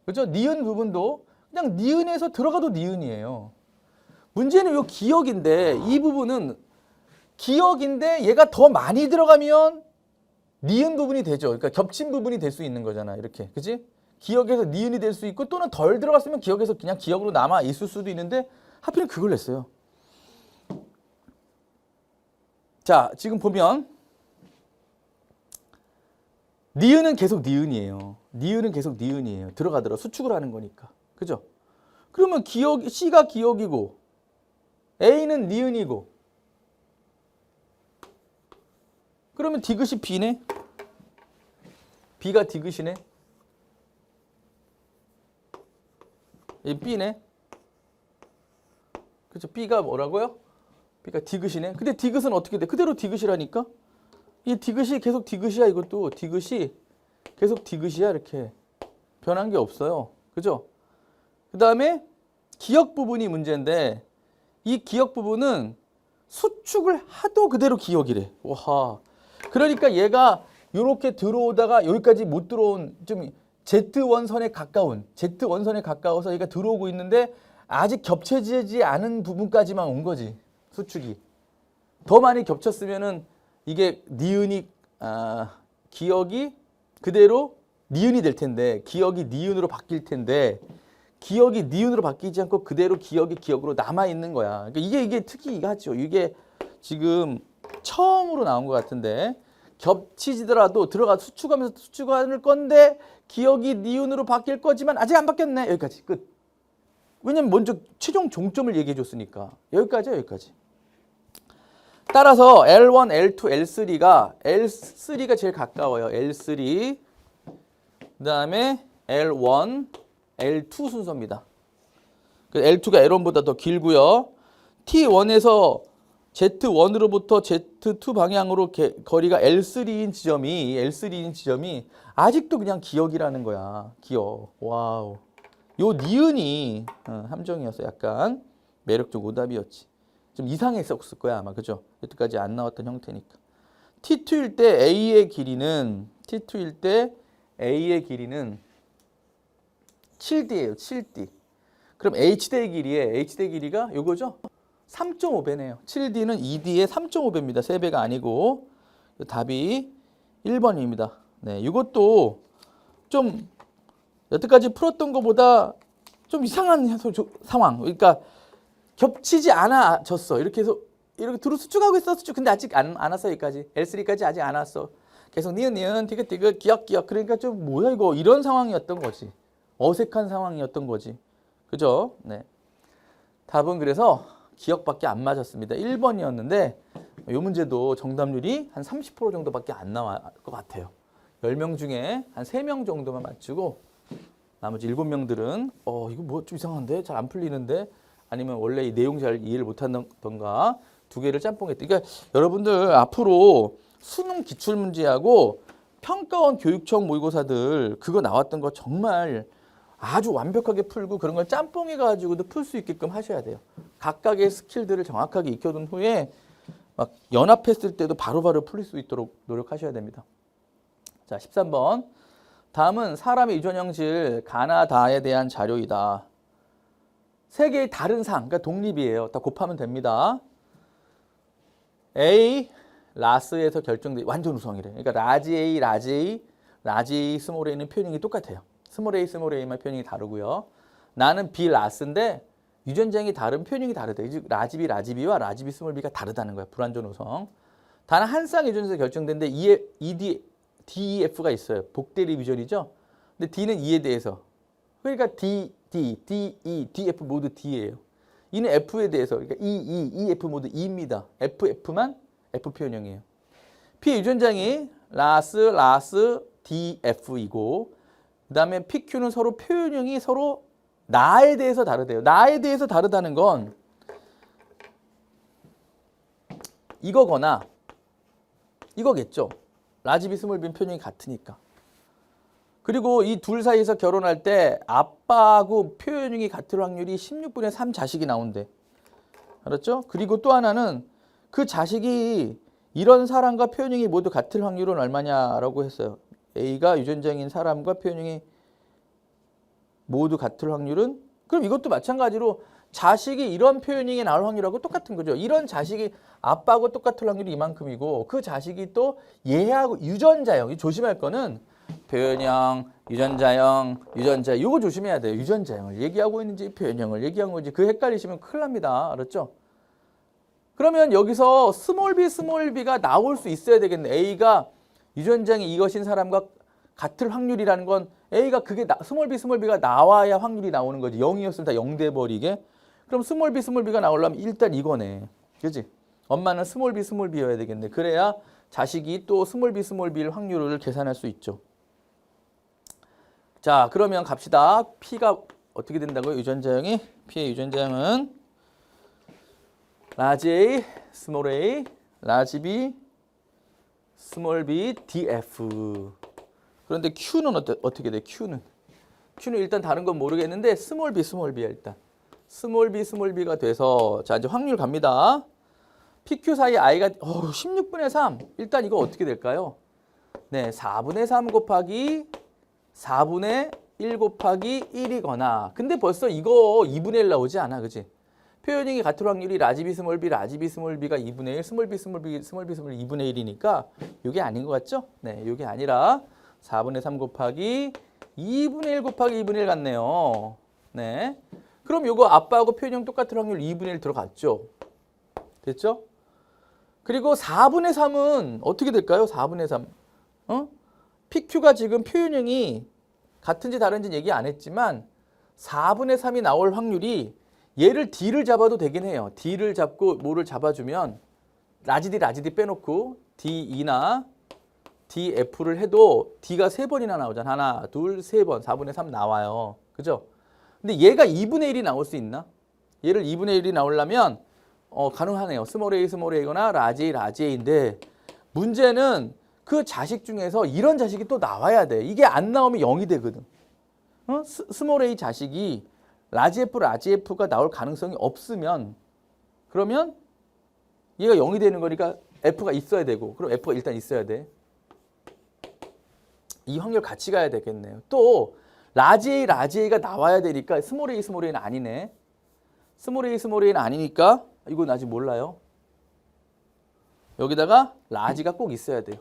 S1: 그렇죠? 니은 부분도 그냥 니은에서 들어가도 니은이에요. 문제는 요 기억인데 이 부분은 기억인데 얘가 더 많이 들어가면 니은 부분이 되죠. 그러니까 겹친 부분이 될 수 있는 거잖아. 이렇게. 그지? 기억에서 니은이 될 수 있고 또는 덜 들어갔으면 기억에서 그냥 기억으로 남아 있을 수도 있는데 하필은 그걸 냈어요. 자, 지금 보면 니은은 계속 니은이에요. 니은은 계속 니은이에요. 들어가더라. 수축을 하는 거니까. 그죠? 그러면 C가 기억이고 A는 니은이고 그러면 디귿이 B네? B가 디귿이네? 이 B네? 그렇죠? B가 뭐라고요? B가 디귿이네? 근데 디귿은 어떻게 돼? 그대로 디귿이라니까? 이 디귿이 계속 디귿이야. 이것도 디귿이 계속 디귿이야. 이렇게 변한 게 없어요. 그죠? 그 다음에 기억 부분이 문제인데 이 기억 부분은 수축을 하도 그대로 기억이래. 와. 그러니까 얘가 이렇게 들어오다가 여기까지 못 들어온 좀 Z 원선에 가까워서 얘가 들어오고 있는데 아직 겹쳐지지 않은 부분까지만 온 거지. 수축이. 더 많이 겹쳤으면은 이게 니은이 기억이 그대로 니은이 될 텐데 기억이 니은으로 바뀔 텐데 기억이 니은으로 바뀌지 않고 그대로 기억이 기억으로 남아 있는 거야. 그러니까 이게 특이하죠. 이게 지금 처음으로 나온 것 같은데 겹치지더라도 들어가 수축하면서 수축할 건데 기억이 니은으로 바뀔 거지만 아직 안 바뀌었네. 여기까지 끝. 왜냐면 먼저 최종 종점을 얘기해 줬으니까. 여기까지야, 여기까지. 따라서 L1, L2, L3가 제일 가까워요. L3 그다음에 L1, L2 순서입니다. L2가 L1보다 더 길고요. T1에서 Z1으로부터 Z2 방향으로 거리가 L3인 지점이 아직도 그냥 기억이라는 거야. 기억. 와우. 요 니은이 함정이었어. 약간 매력적 오답이었지. 좀 이상했었을 거야 아마. 그죠? 여태까지 안 나왔던 형태니까. T2일 때 A의 길이는 7D예요. 7D. 그럼 H대의 길이가 요거죠? 3.5배네요. 7D는 2D의 3.5배입니다. 3배가 아니고. 답이 1번입니다. 네, 이것도 좀 여태까지 풀었던 것보다 좀 이상한 상황. 그러니까 겹치지 않아졌어. 이렇게 해서 이렇게 두루 수축하고 있어. 근데 아직 안 왔어. 여기까지. L3까지 아직 안 왔어. 계속 니은, 티귿, 기억. 그러니까 좀 뭐야 이거 이런 상황이었던 거지. 어색한 상황이었던 거지. 그죠? 네. 답은 그래서 기억밖에 안 맞았습니다. 1번이었는데 이 문제도 정답률이 한 30% 정도밖에 안 나올 것 같아요. 10명 중에 한 3명 정도만 맞추고 나머지 7명들은 이거 뭐 좀 이상한데? 잘 안 풀리는데? 아니면 원래 이 내용 잘 이해를 못한던가 2개를 짬뽕했다. 그러니까 여러분들 앞으로 수능 기출문제하고 평가원 교육청 모의고사들 그거 나왔던 거 정말 아주 완벽하게 풀고 그런 걸 짬뽕해가지고도 풀 수 있게끔 하셔야 돼요. 각각의 스킬들을 정확하게 익혀둔 후에 막 연합했을 때도 바로바로 풀릴 수 있도록 노력하셔야 됩니다. 자, 13번. 다음은 사람의 유전 형질 가나다에 대한 자료이다. 세 개의 다른 상, 그러니까 독립이에요. 다 곱하면 됩니다. A, 라스에서 결정돼 완전 우성이래. 그러니까 라지 A, 라지 A, 스몰 A는 표현이 똑같아요. 스몰 A만 표현이 다르고요. 나는 B, 라스인데 유전자형이 다른 표현이 다르대. 즉 라지 B와 라지 B, 스몰 B가 다르다는 거야. 불완전 우성. 단 한 쌍 유전자에서 결정된데 DEF가 있어요. 복대립 유전이죠. 근데 D는 E에 대해서. 그러니까 D, E, DF 모두 D예요. E는 F에 대해서. 그러니까 EF 모두 E입니다. F만 F 표현형이에요. P 유전장이 라스, DF이고 그 다음에 PQ는 서로 표현형이 서로 나에 대해서 다르대요. 나에 대해서 다르다는 건 이거거나 이거겠죠. 라지비 스몰빈 표현형이 같으니까. 그리고 이 둘 사이에서 결혼할 때 아빠하고 표현형이 같을 확률이 16분의 3 자식이 나온대. 알았죠? 그리고 또 하나는 그 자식이 이런 사람과 표현형이 모두 같을 확률은 얼마냐라고 했어요. A가 유전자인 사람과 표현형이 모두 같을 확률은? 그럼 이것도 마찬가지로 자식이 이런 표현형이 나올 확률하고 똑같은 거죠. 이런 자식이 아빠하고 똑같을 확률이 이만큼이고 그 자식이 또 얘하고 유전자형, 조심할 거는 표현형, 유전자 이거 조심해야 돼요. 유전자형을 얘기하고 있는지 표현형을 얘기하고 있는지 그 헷갈리시면 큰일 납니다. 알았죠? 그러면 여기서 스몰 b가 나올 수 있어야 되겠네. A가 유전자형이 이것인 사람과 같을 확률이라는 건 A가 그게 스몰 b가 나와야 확률이 나오는 거지. 0이었으면 다 0 돼버리게. 그럼 스몰 b가 나오려면 일단 이거네. 그지? 엄마는 스몰 b여야 되겠네. 그래야 자식이 또 스몰 b일 확률을 계산할 수 있죠. 자, 그러면 갑시다. P가 어떻게 된다고요? 유전자형이? P의 유전자형은 라지 A, 스몰 a, 라지 B, 스몰 b, df. 그런데 Q는 어떻게 돼? Q는 일단 다른 건 모르겠는데 스몰 b야 일단. 스몰 b가 돼서 자 이제 확률 갑니다. PQ 사이 i가 16분의 3. 일단 이거 어떻게 될까요? 네, 4분의 3 곱하기 4분의 1 곱하기 1이거나 근데 벌써 이거 2분의 1 나오지 않아, 그지? 표현형이 같을 확률이 라지 B 스몰 B, 라지 B 스몰 B가 2분의 1, 스몰 B 스몰 B, 스몰 B 스몰 2분의 1이니까 이게 아닌 것 같죠? 네, 이게 아니라 4분의 3 곱하기 2분의 1 곱하기 2분의 1 같네요. 네, 그럼 이거 아빠하고 표현형 똑같을 확률 2분의 1 들어갔죠? 됐죠? 그리고 4분의 3은 어떻게 될까요? 4분의 3. PQ가 지금 표현형이 같은지 다른지 얘기 안 했지만 4분의 3이 나올 확률이 얘를 D를 잡아도 되긴 해요. D를 잡고 뭐를 잡아주면 라지 D 빼놓고 D2나 DF를 해도 D가 3번이나 나오잖아. 하나, 둘, 3번. 4분의 3 나와요. 그죠? 근데 얘가 2분의 1이 나올 수 있나? 얘를 2분의 1이 나오려면 가능하네요. 스몰 a, 스몰 a거나 라지 A인데 문제는 그 자식 중에서 이런 자식이 또 나와야 돼. 이게 안 나오면 0이 되거든. 스몰 a 자식이 라지 F가 나올 가능성이 없으면 그러면 얘가 0이 되는 거니까 F가 있어야 되고 그럼 F가 일단 있어야 돼. 이 확률 같이 가야 되겠네요. 또 라지 A가 나와야 되니까 스몰 A는 아니네. 스몰 A는 아니니까 이건 아직 몰라요. 여기다가 라지가 꼭 있어야 돼요.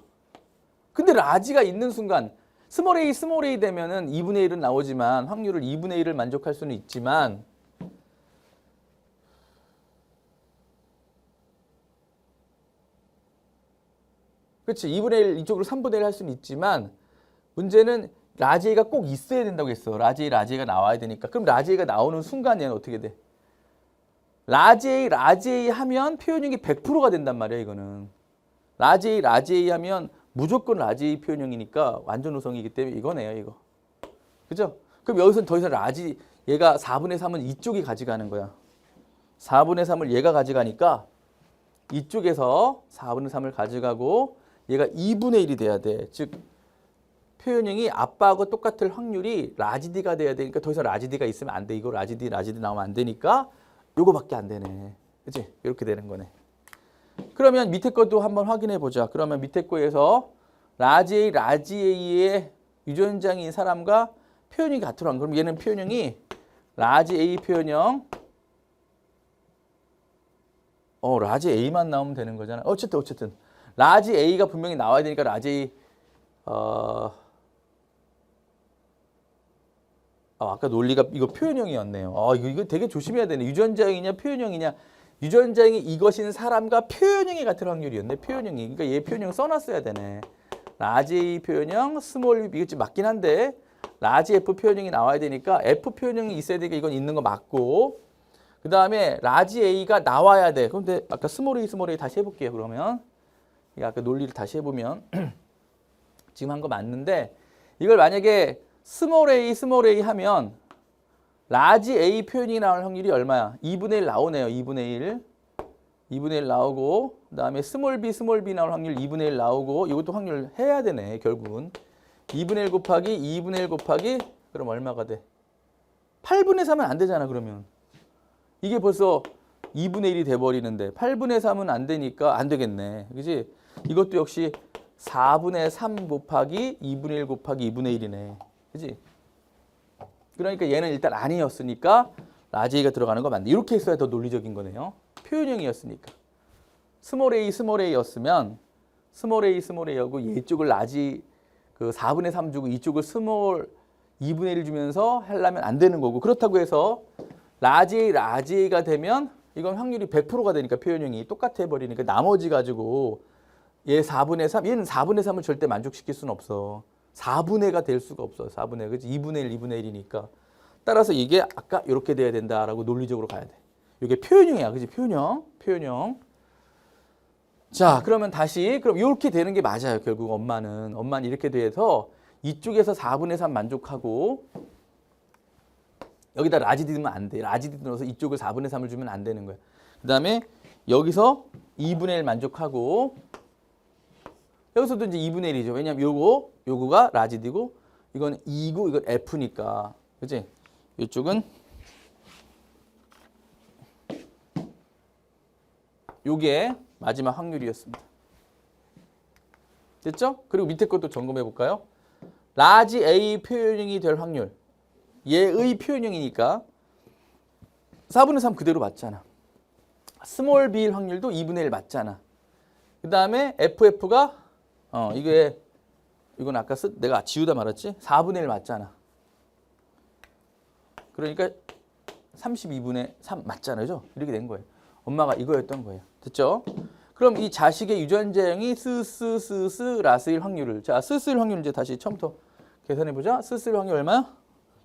S1: 근데 라지가 있는 순간 스몰 A 되면은 2분의 1은 나오지만 확률을 2분의 1을 만족할 수는 있지만 그렇지 2분의 1 이쪽으로 3분의 1 할 수는 있지만 문제는 라지 A가 꼭 있어야 된다고 했어. 라지 A가 나와야 되니까. 그럼 라지 A가 나오는 순간 얘는 어떻게 돼? 라지 A 하면 표현형이 100%가 된단 말이야 이거는. 라지 A 하면 무조건 라지 A 표현형이니까 완전 우성이기 때문에 이거네요 이거. 그죠? 그럼 여기서는 더 이상 얘가 4분의 3은 이쪽이 가져가는 거야. 4분의 3을 얘가 가져가니까 이쪽에서 4분의 3을 가져가고 얘가 2분의 1이 돼야 돼. 즉 표현형이 아빠하고 똑같을 확률이 라지 D가 돼야 되니까 더 이상 라지 D가 있으면 안 돼. 이거 라지 D 나오면 안 되니까 요거밖에 안 되네. 그치? 이렇게 되는 거네. 그러면 밑에 것도 한번 확인해 보자. 그러면 밑에 거에서 라지 A의 유전자인 사람과 표현이 같으란. 그럼 얘는 표현형이 라지 A 표현형 라지 A만 나오면 되는 거잖아. 어쨌든 라지 A가 분명히 나와야 되니까 라지 A 아까 논리가 이거 표현형이었네요. 이거 되게 조심해야 되네. 유전자형이냐 표현형이냐. 유전자형이 이것인 사람과 표현형이 같은 확률이었네. 표현형이. 그러니까 얘 표현형 써놨어야 되네. 라지 A 표현형, 스몰 B 이거 맞긴 한데 라지 F 표현형이 나와야 되니까 F 표현형이 있어야 되니까 이건 있는 거 맞고 그 다음에 라지 A가 나와야 돼. 그런데 아까 스몰 A 다시 해볼게요. 그러면 아까 논리를 다시 해보면 지금 한 거 맞는데 이걸 만약에 스몰 A 하면 라지 A 표현이 나올 확률이 얼마야? 2분의 1 나오네요. 2분의 1 나오고 그 다음에 스몰 B 나올 확률 2분의 1 나오고 이것도 확률 해야 되네. 결국은 2분의 1 곱하기 2분의 1 곱하기 그럼 얼마가 돼? 8분의 3은 안 되잖아. 그러면 이게 벌써 2분의 1이 돼버리는데 8분의 3은 안 되니까 안 되겠네. 그지? 이것도 역시 4분의 3 곱하기 2분의 1 곱하기 2분의 1이네. 그지? 그러니까 얘는 일단 아니었으니까 라지 A가 들어가는 거 맞네. 이렇게 했어야 더 논리적인 거네요. 표현형이었으니까. 스몰 A였으면 스몰 A하고 이쪽을 라지 4분의 3 주고 이쪽을 스몰 2분의 1 주면서 하려면 안 되는 거고 그렇다고 해서 라지 A가 되면 이건 확률이 100%가 되니까 표현형이 똑같아 버리니까 나머지 가지고 얘 4분의 3, 얘는 4분의 3을 절대 만족시킬 수는 없어. 4분의가 될 수가 없어. 4분의, 그치? 2분의 1, 2분의 1이니까. 따라서 이게 아까 이렇게 돼야 된다라고 논리적으로 가야 돼. 이게 표현형이야. 그치? 표현형. 자, 그러면 다시, 그럼 이렇게 되는 게 맞아요. 결국 엄마는 이렇게 돼서 이쪽에서 4분의 3 만족하고 여기다 라지 D 넣으면 안 돼. 라지 D 넣어서 이쪽을 4분의 3을 주면 안 되는 거야. 그 다음에 여기서 2분의 1 만족하고 여기서도 이제 2분의 1이죠. 왜냐면 요거가 라지 D고 이건 2고 이건 F니까. 그치? 이쪽은 요게 마지막 확률이었습니다. 됐죠? 그리고 밑에 것도 점검해 볼까요? 라지 A 표현형이 될 확률. 얘의 표현형이니까 4분의 3 그대로 맞잖아. 스몰 b일 확률도 2분의 1 맞잖아. 그 다음에 FF가 이건 아까 내가 지우다 말았지? 4분의 1 맞잖아. 그러니까 32분의 3 맞잖아요. 그죠? 이렇게 된 거예요. 엄마가 이거였던 거예요. 됐죠? 그럼 이 자식의 유전자형이 라스일 확률을. 자, 스일 확률 이제 다시 처음부터 계산해 보자. 스일 확률 얼마야?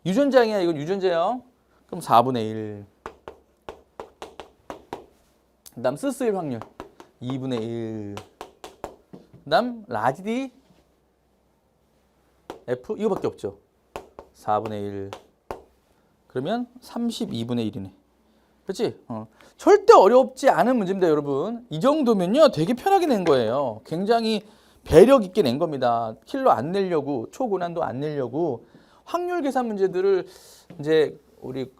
S1: 유전자형이야. 이건 유전자형. 그럼 4분의 1. 그 다음 스일 확률 2분의 1. 그 다음 라지 D F 이거밖에 없죠. 4분의 1. 그러면 32분의 1이네. 그렇지? 절대 어렵지 않은 문제입니다, 여러분. 이 정도면요, 되게 편하게 낸 거예요. 굉장히 배력 있게 낸 겁니다. 킬러 안 내려고, 초고난도 안 내려고 확률 계산 문제들을 이제 우리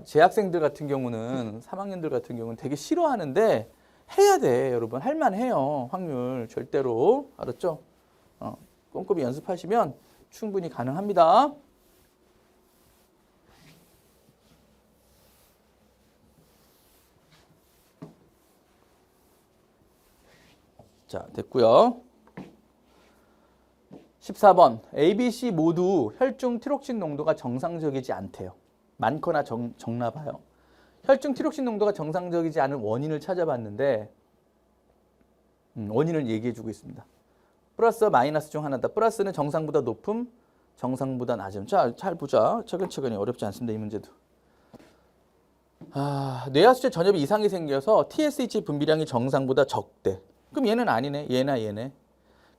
S1: 재학생들 같은 경우는 3학년들 같은 경우는 되게 싫어하는데 해야 돼, 여러분. 할만해요, 확률 절대로. 알았죠? 꼼꼼히 연습하시면 충분히 가능합니다. 자, 됐고요. 14번. A, B, C 모두 혈중 티록신 농도가 정상적이지 않대요. 많거나 적나 봐요. 혈중 티록신 농도가 정상적이지 않은 원인을 찾아봤는데 원인을 얘기해주고 있습니다. 플러스 마이너스 중 하나다. 플러스는 정상보다 높음, 정상보다 낮음. 자, 잘 보자. 차근차근히 어렵지 않습니다, 이 문제도. 뇌하수체 전엽이 이상이 생겨서 TSH 분비량이 정상보다 적대. 그럼 얘는 아니네. 얘나 얘네.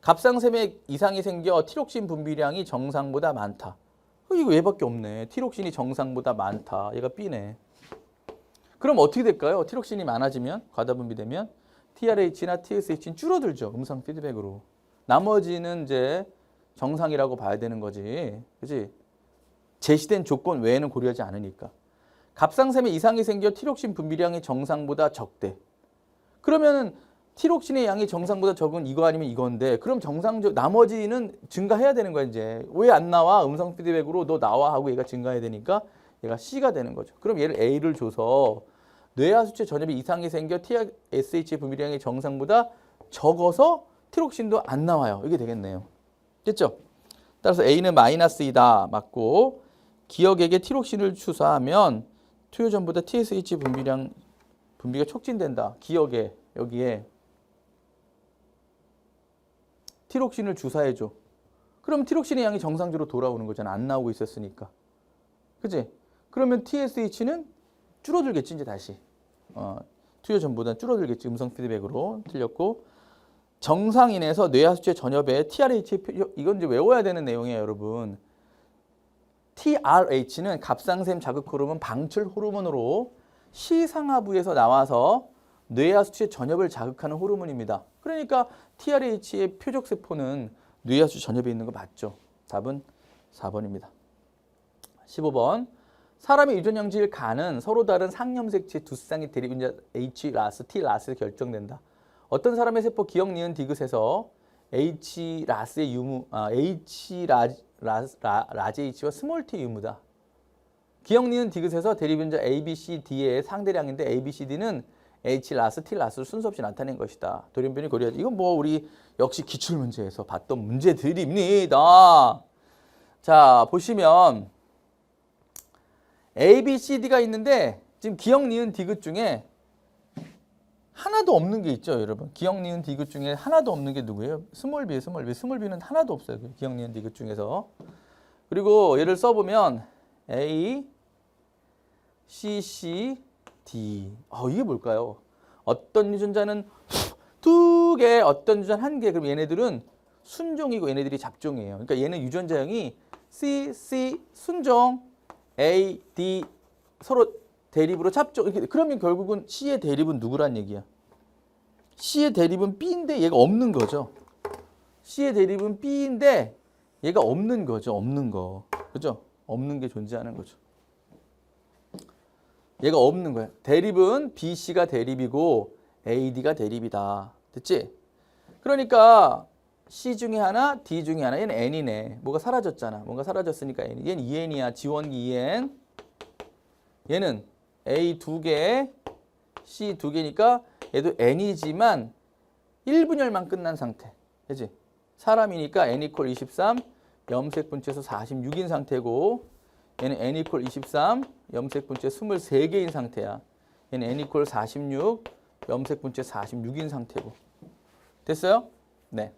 S1: 갑상샘에 이상이 생겨 티록신 분비량이 정상보다 많다. 이거 얘밖에 없네. 티록신이 정상보다 많다. 얘가 B네. 그럼 어떻게 될까요? 티록신이 많아지면, 과다 분비되면 TRH나 TSH는 줄어들죠. 음성 피드백으로. 나머지는 이제 정상이라고 봐야 되는 거지. 그렇지? 제시된 조건 외에는 고려하지 않으니까. 갑상샘에 이상이 생겨 티록신 분비량이 정상보다 적대. 그러면은 티록신의 양이 정상보다 적은 이거 아니면 이건데 그럼 나머지는 증가해야 되는 거야 이제. 왜 안 나와? 음성 피드백으로 너 나와 하고 얘가 증가해야 되니까 얘가 C가 되는 거죠. 그럼 얘를 A를 줘서 뇌하수체 전엽이 이상이 생겨 TSH 분비량이 정상보다 적어서 티록신도 안 나와요. 이게 되겠네요. 됐죠? 따라서 A는 마이너스이다. 맞고 기억에게 티록신을 추사하면 투여 전보다 TSH 분비가 촉진된다. 기억에 여기에 티록신을 주사해줘. 그럼 티록신의 양이 정상적으로 돌아오는 거잖아. 안 나오고 있었으니까. 그치? 그러면 TSH는 줄어들겠지, 이제 다시. 투여 전보다는 줄어들겠지. 음성 피드백으로. 틀렸고. 정상인에서 뇌하수체 전엽에 TRH, 이건 이제 외워야 되는 내용이에요, 여러분. TRH는 갑상샘 자극 호르몬 방출 호르몬으로 시상하부에서 나와서 뇌하수체 전엽을 자극하는 호르몬입니다. 그러니까 TRH의 표적세포는 뇌하수체 전엽에 있는 거 맞죠? 답은 4번입니다. 15번. 사람의 유전형질 간은 서로 다른 상염색체 두 쌍의 대립분자 H 라스, T 라스에 결정된다. 어떤 사람의 세포 기억, 니은, 디귿에서 H 라스의 유무, H 라지 H와 스몰 T 유무다. 기억, 니은, 디귿에서 대립분자 A, B, C, D의 상대량인데 A, B, C, D는 H 라스, T 라스를 순서 없이 나타낸 것이다. 돌연변이 고려하지. 이건 뭐 우리 역시 기출문제에서 봤던 문제들입니다. 자, 보시면 A, B, C, D가 있는데 지금 기억, 니은, 디귿 중에 하나도 없는 게 있죠, 여러분. 기억, 니은, 디귿 중에 하나도 없는 게 누구예요? 스몰 B예요, 스몰 B. 스몰 B는 하나도 없어요. 기억, 니은, 디귿 중에서. 그리고 얘를 써보면 A, C, C, D. 이게 뭘까요? 어떤 유전자는 2개, 어떤 유전자 1개. 그럼 얘네들은 순종이고 얘네들이 잡종이에요. 그러니까 얘는 유전자형이 C, C, 순종, A, D 서로 대립으로 잡종. 이렇게. 그러면 결국은 C의 대립은 누구란 얘기야? C의 대립은 B인데 얘가 없는 거죠. C의 대립은 B인데 얘가 없는 거죠. 없는 거. 그죠? 없는 게 존재하는 거죠. 얘가 없는 거야. 대립은 BC가 대립이고 AD가 대립이다. 됐지? 그러니까 C 중에 하나, D 중에 하나. 얘는 N이네. 뭐가 사라졌잖아. 뭔가 사라졌으니까 N. 얘는 2N이야. 지원기 2N. 얘는 A 2개, C 2개니까 얘도 N이지만 1분열만 끝난 상태. 그치? 사람이니까 N 이퀄 23, 염색 분체수 46인 상태고 얘는 N 이퀄 23, 염색 분체 23개인 상태야. 얘는 N 이퀄 46, 염색 분체 46인 상태고. 됐어요? 네.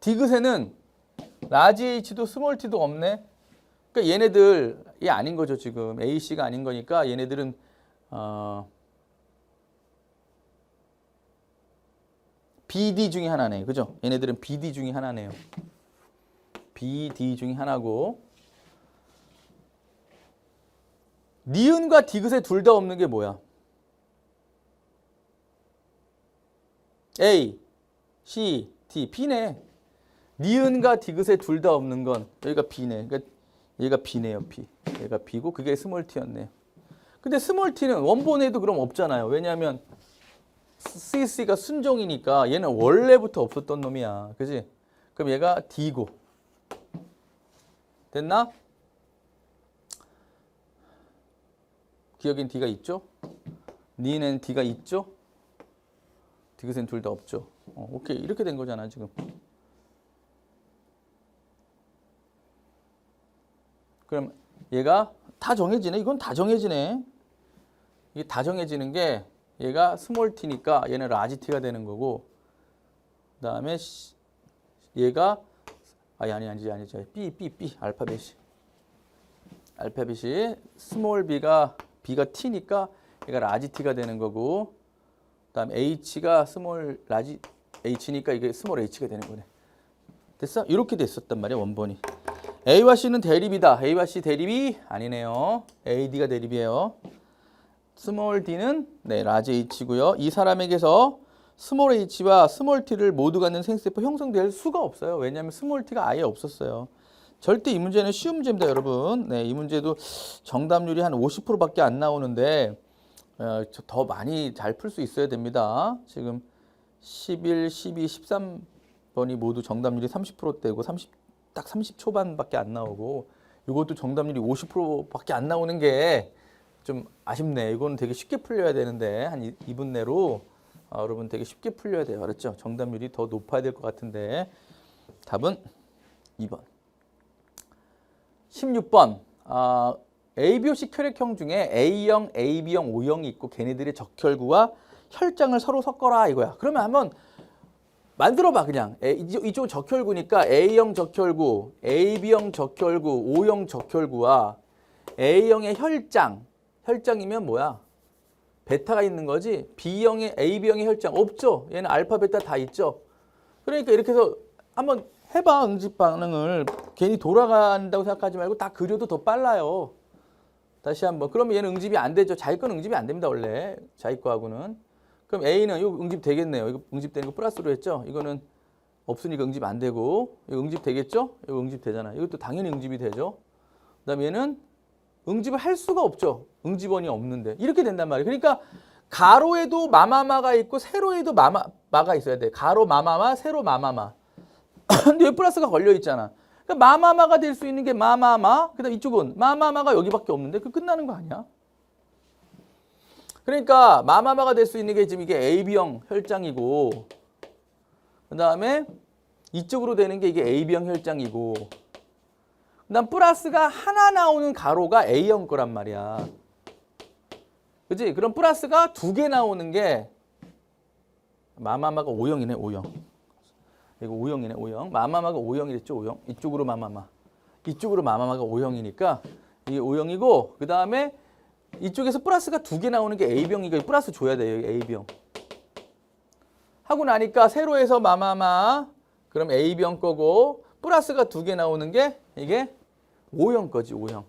S1: 디귿에는 라지 H도 스몰 T도 없네. 그러니까 얘네들이 아닌 거죠, 지금. AC가 아닌 거니까 얘네들은 BD 중에 하나네. 그죠? 얘네들은 BD 중에 하나네요. BD 중에 하나고. 니은과 디귿에 둘 다 없는 게 뭐야? A, C, D, B네. 니은과 디귿에 둘 다 없는 건 여기가 B네. 그러니까 얘가 B네요, B. 얘가 B고 그게 스몰 T였네요. 근데 스몰 T는 원본에도 그럼 없잖아요. 왜냐하면 CC가 순종이니까 얘는 원래부터 없었던 놈이야. 그지? 그럼 얘가 D고. 됐나? 기억엔 D가 있죠? 니는 D가 있죠? 디귿엔 둘 다 없죠. 오케이. 이렇게 된 거잖아, 지금. 그럼 얘가 다 정해지네. 이건 다 정해지네. 이게 다 정해지는 게 얘가 스몰 t니까 얘는 라지 t가 되는 거고, 그 다음에 얘가 아니지 B 알파벳이 스몰 b가 t니까 얘가 라지 t가 되는 거고, 그 다음에 h가 스몰 라지 h니까 이게 스몰 h가 되는 거네. 됐어? 이렇게 됐었단 말이야, 원본이. A와 C는 대립이다. A와 C 대립이 아니네요. AD가 대립이에요. 스몰 d는 라지 H고요. 이 사람에게서 스몰 H와 스몰 T를 모두 갖는 생세포 형성될 수가 없어요. 왜냐하면 스몰 T가 아예 없었어요. 절대 이 문제는 쉬운 문제입니다, 여러분. 이 문제도 정답률이 한 50%밖에 안 나오는데 더 많이 잘 풀 수 있어야 됩니다. 지금 11, 12, 13번이 모두 정답률이 30%대고 딱 30 초반밖에 안 나오고, 이것도 정답률이 50%밖에 안 나오는 게 좀 아쉽네. 이거는 되게 쉽게 풀려야 되는데 한 2분 내로 여러분 되게 쉽게 풀려야 돼요. 알았죠? 정답률이 더 높아야 될 것 같은데 답은 2번. 16번. ABOC 혈액형 중에 A형, AB형, O형이 있고 걔네들의 적혈구와 혈장을 서로 섞어라 이거야. 그러면 한번 만들어봐. 그냥 이쪽 적혈구니까 A형 적혈구, AB형 적혈구, O형 적혈구와 A형의 혈장이면 뭐야? 베타가 있는 거지. B형의 AB형의 혈장 없죠. 얘는 알파, 베타 다 있죠. 그러니까 이렇게 해서 한번 해봐. 응집 반응을 괜히 돌아간다고 생각하지 말고 다 그려도 더 빨라요. 다시 한번. 그러면 얘는 응집이 안 되죠. 자기 건 응집이 안 됩니다, 원래. 자기 거하고는. 그럼 A는 이거 응집 되겠네요. 이거 응집되는 거 플러스로 했죠. 이거는 없으니까 응집 안 되고, 이거 응집 되겠죠? 이거 응집 되잖아. 이것도 당연히 응집이 되죠. 그다음에 얘는 응집을 할 수가 없죠. 응집원이 없는데. 이렇게 된단 말이에요. 그러니까 가로에도 마마마가 있고 세로에도 마가 있어야 돼. 가로 마마마, 세로 마마마. 근데 여기 플러스가 걸려 있잖아. 그러니까 마마마가 될 수 있는 게 마마마. 그다음 이쪽은 마마마가 여기밖에 없는데 그 끝나는 거 아니야? 그러니까 마마마가 될 수 있는 게 지금 이게 AB형 혈장이고, 그 다음에 이쪽으로 되는 게 이게 AB형 혈장이고, 그다음 플러스가 하나 나오는 가로가 A형 거란 말이야. 그치? 그럼 플러스가 2개 나오는 게 마마마가 O형이네, O형. 이거 O형이네, O형. 마마마가 O형이 됐죠, O형. 이쪽으로 마마마. 이쪽으로 마마마가 O형이니까 이게 O형이고, 그 다음에 이쪽에서 플러스가 2개 나오는 게 A병이니까 플러스 줘야 돼요, 여기 A병. 하고 나니까 세로에서 마마마, 그럼 A병 거고, 플러스가 2개 나오는 게 이게 O형 거지, O형.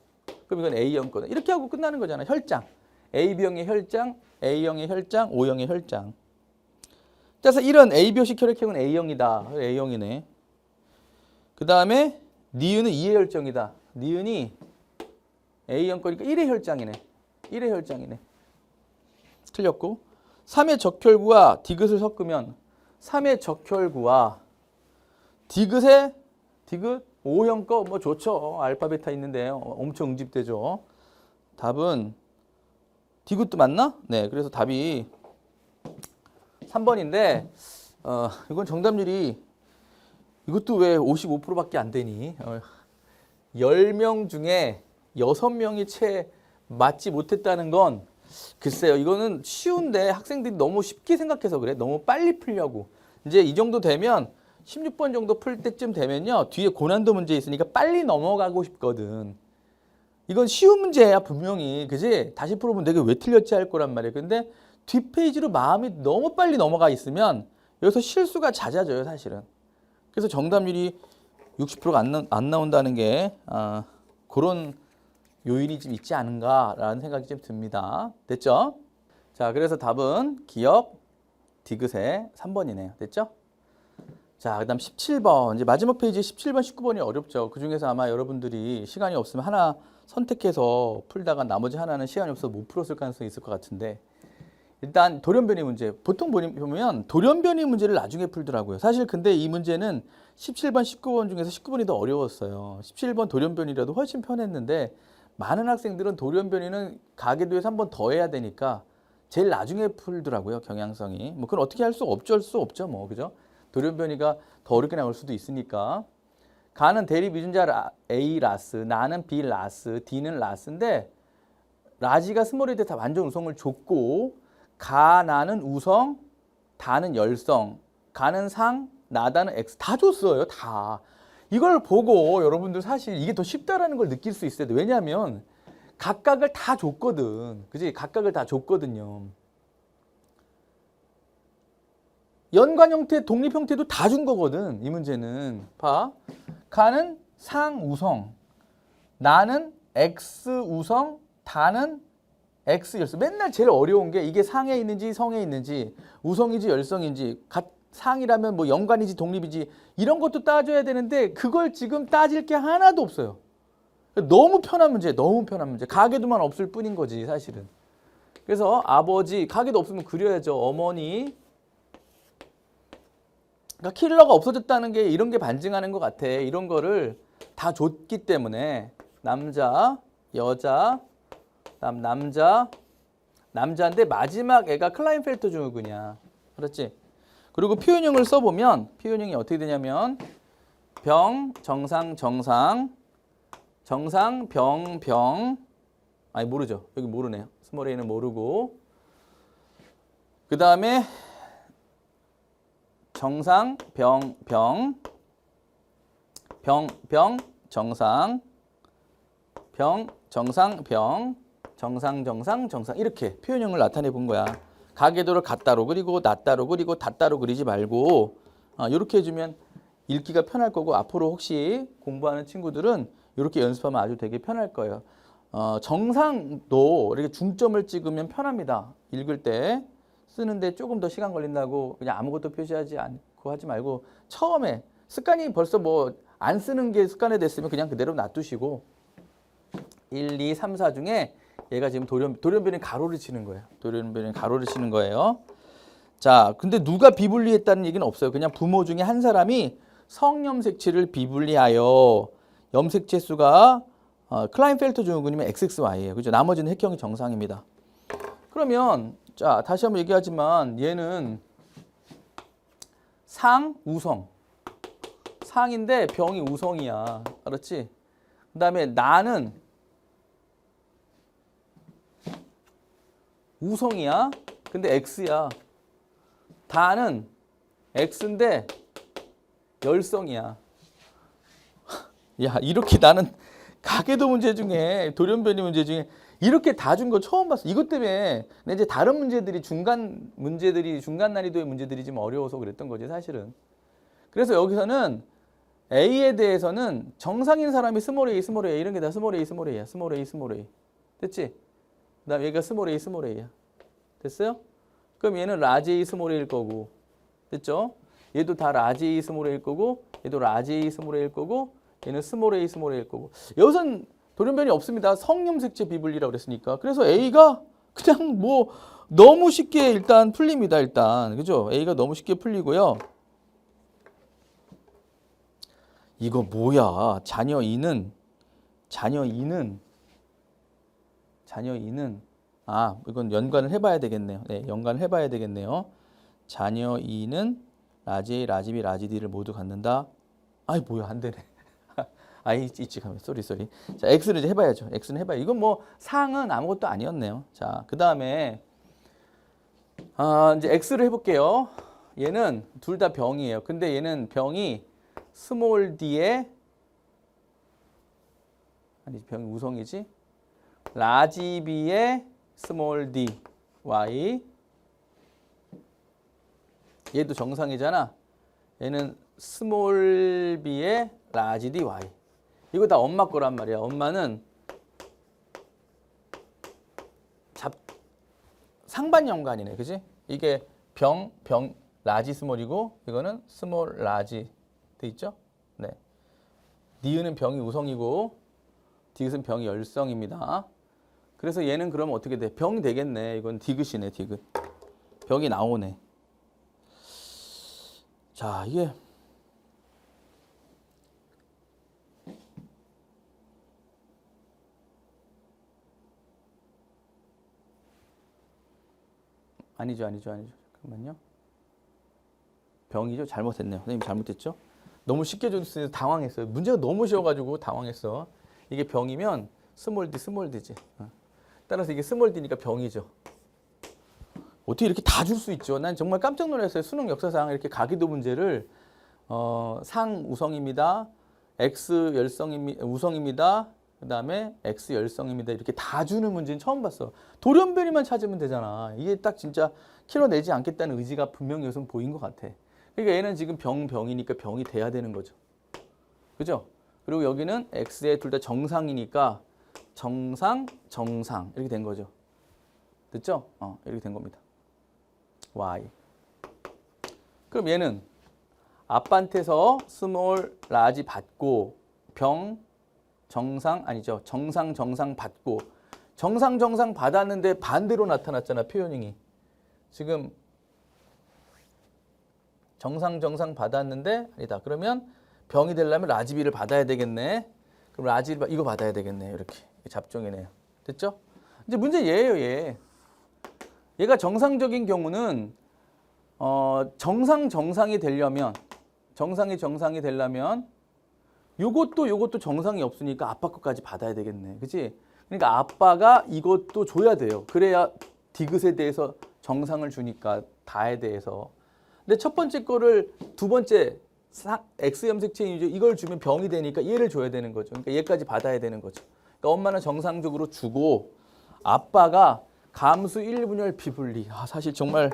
S1: 그럼 이건 A형 거다. 이렇게 하고 끝나는 거잖아, 혈장. AB형의 혈장, A형의 혈장, O형의 혈장. 그래서 이런 ABOC 혈액형은 A형이다. A형이네. 그 다음에 니은은 이해 혈정이다. 니은이 A형 거니까 1의 혈장이네. 1의 혈장이네. 틀렸고 3의 적혈구와 디귿을 섞으면 3의 적혈구와 디귿의 디귿 O형 거 뭐 좋죠. 알파 베타 있는데 엄청 응집되죠. 답은 디귿도 맞나? 네, 그래서 답이 3번인데 이건 정답률이 이것도 왜 55%밖에 안 되니? 10명 중에 6명이 채 맞지 못했다는 건 글쎄요. 이거는 쉬운데 학생들이 너무 쉽게 생각해서 그래. 너무 빨리 풀려고. 이제 이 정도 되면 16번 정도 풀 때쯤 되면요. 뒤에 고난도 문제 있으니까 빨리 넘어가고 싶거든. 이건 쉬운 문제야 분명히. 그지? 다시 풀어보면 내가 왜 틀렸지 할 거란 말이야. 근데 뒷페이지로 마음이 너무 빨리 넘어가 있으면 여기서 실수가 잦아져요 사실은. 그래서 정답률이 60%가 안 나온다는 게 그런 요인이 좀 있지 않은가라는 생각이 좀 듭니다. 됐죠? 자, 그래서 답은 기억 디귿의 3번이네요. 됐죠? 자, 그 다음 17번. 이제 마지막 페이지 17번, 19번이 어렵죠. 그 중에서 아마 여러분들이 시간이 없으면 하나 선택해서 풀다가 나머지 하나는 시간이 없어서 못 풀었을 가능성이 있을 것 같은데 일단 돌연변이 문제. 보통 보면 돌연변이 문제를 나중에 풀더라고요. 사실 근데 이 문제는 17번, 19번 중에서 19번이 더 어려웠어요. 17번 돌연변이라도 훨씬 편했는데 많은 학생들은 돌연변이는 가계도에서 한 번 더 해야 되니까 제일 나중에 풀더라고요. 경향성이. 뭐 그건 어떻게 할 수 없죠. 뭐 그죠? 돌연변이가 더 어렵게 나올 수도 있으니까. 가는 대립 유전자 A 라스, 나는 B 라스, D는 라스인데 라지가 스몰에 대해 다 완전 우성을 줬고 가, 나는 우성, 다는 열성, 가는 상, 나다는 X 다 줬어요. 다. 이걸 보고 여러분들 사실 이게 더 쉽다라는 걸 느낄 수 있어야 돼. 왜냐하면 각각을 다 줬거든. 그지? 각각을 다 줬거든요. 연관 형태, 독립 형태도 다 준 거거든. 이 문제는. 봐. 가는 상 우성, 나는 X 우성, 다는 X 열성. 맨날 제일 어려운 게 이게 상에 있는지 성에 있는지 우성인지 열성인지 상이라면 뭐 연관이지 독립이지 이런 것도 따져야 되는데 그걸 지금 따질 게 하나도 없어요. 너무 편한 문제, 너무 편한 문제. 가계도만 없을 뿐인 거지 사실은. 그래서 아버지, 가계도 없으면 그려야죠. 어머니. 그러니까 킬러가 없어졌다는 게 이런 게 반증하는 것 같아. 이런 거를 다 줬기 때문에 남자, 여자, 남자인데 마지막 애가 클라인펠터 증후군이야. 그렇지? 그리고 표현형을 써보면 표현형이 어떻게 되냐면 병, 정상, 병. 아니 모르죠. 여기 모르네요. 스몰 a는 모르고 그 다음에 정상, 병, 정상, 정상 이렇게 표현형을 나타내 본 거야. 가계도를 같다로 그리고 낫다로 그리고 닷다로 그리지 말고 이렇게 해주면 읽기가 편할 거고 앞으로 혹시 공부하는 친구들은 이렇게 연습하면 아주 되게 편할 거예요. 정상도 이렇게 중점을 찍으면 편합니다. 읽을 때 쓰는데 조금 더 시간 걸린다고 그냥 아무것도 표시하지 않고 하지 말고 처음에 습관이 벌써 뭐 안 쓰는 게 습관이 됐으면 그냥 그대로 놔두시고 1, 2, 3, 4 중에 얘가 지금 돌연변이 가로를 치는 거예요. 돌연변이 가로를 치는 거예요. 자, 근데 누가 비분리했다는 얘기는 없어요. 그냥 부모 중에 한 사람이 성염색체를 비분리하여 염색체 수가 클라인펠터 증후군이면 XXY예요. 그죠? 나머지는 획형이 정상입니다. 그러면 자, 다시 한번 얘기하지만 얘는 상, 우성. 상인데 병이 우성이야. 알았지? 그 다음에 나는 우성이야. 근데 X야. 다는 X인데 열성이야. 야, 이렇게 나는 가계도 문제 중에 돌연변이 문제 중에 이렇게 다 준 거 처음 봤어. 이것 때문에 근데 이제 다른 문제들이 중간 난이도의 문제들이 좀 어려워서 그랬던 거지 사실은. 그래서 여기서는 A에 대해서는 정상인 사람이 스몰 a 이런 게 다 스몰 a야. 스몰 a. 됐지? 그다음 얘가 스몰 a야. 됐어요? 그럼 얘는 라지 a 스몰 a일 거고. 됐죠? 얘도 다 라지 a 스몰 a일 거고 얘도 라지 a 스몰 a일 거고 얘는 스몰 a일 거고. 여기선 돌연변이 없습니다. 성염색체 비분리라고 그랬으니까. 그래서 A가 그냥 뭐 너무 쉽게 일단 풀립니다. 일단. 그죠? A가 너무 쉽게 풀리고요. 이거 뭐야? 자녀 2는 이건 연관을 해봐야 되겠네요. 네, 연관을 해봐야 되겠네요. 자녀 2는 라지, 라지 B, 라지 D를 모두 갖는다. 아이 뭐야 안 되네. 아이 있지 가면 쏘리. 자 X를 이제 해봐야죠. X는 해봐요. 이건 뭐 사항은 아무것도 아니었네요. 자 그 다음에 이제 X를 해볼게요. 얘는 둘 다 병이에요. 근데 얘는 병이 스몰 d에 아니 병이 우성이지. 라지 b에 스몰 d y 얘도 정상이잖아. 얘는 스몰 b에 라지 d y 이거 다 엄마 거란 말이야. 엄마는 상반 연관이네. 그지? 이게 병 라지 스몰이고 이거는 스몰 라지 돼 있죠? 네. 니은은 병이 우성이고 디귿은 병이 열성입니다. 그래서 얘는 그러면 어떻게 돼? 병이 되겠네. 이건 디귿이네. 디귿. 병이 나오네. 자, 이게 아니죠. 잠깐만요. 병이죠. 잘못했네요. 선생님 잘못했죠? 너무 쉽게 줬으니 당황했어요. 문제가 너무 쉬워가지고 당황했어. 이게 병이면 스몰 D지. 따라서 이게 스몰 D니까 병이죠. 어떻게 이렇게 다 줄 수 있죠? 난 정말 깜짝 놀랐어요. 수능 역사상 이렇게 가기도 문제를 상 우성입니다. X 우성입니다. 그 다음에 X 열성입니다. 이렇게 다 주는 문제는 처음 봤어. 돌연변이만 찾으면 되잖아. 이게 딱 진짜 키워내지 않겠다는 의지가 분명히 여기서 보인 것 같아. 그러니까 얘는 지금 병이니까 병이 돼야 되는 거죠. 그죠? 그리고 여기는 X에 둘 다 정상이니까 정상 이렇게 된 거죠. 됐죠? 이렇게 된 겁니다. Y. 그럼 얘는 아빠한테서 스몰 라지 받고 병 정상 아니죠. 정상 받고 정상 받았는데 반대로 나타났잖아. 표현이. 지금 정상 받았는데 아니다. 그러면 병이 되려면 라지비를 받아야 되겠네. 그럼 라지 이거 받아야 되겠네. 이렇게 잡종이네요. 됐죠? 이제 문제 얘예요. 얘. 얘가 정상적인 경우는 정상이 되려면 요것도 정상이 없으니까 아빠 것까지 받아야 되겠네. 그치? 그러니까 아빠가 이것도 줘야 돼요. 그래야 디귿에 대해서 정상을 주니까 다에 대해서. 근데 첫 번째 거를 두 번째 X 염색체이죠. 이걸 주면 병이 되니까 얘를 줘야 되는 거죠. 그러니까 얘까지 받아야 되는 거죠. 그러니까 엄마는 정상적으로 주고 아빠가 감수 1분열 비분리. 사실 정말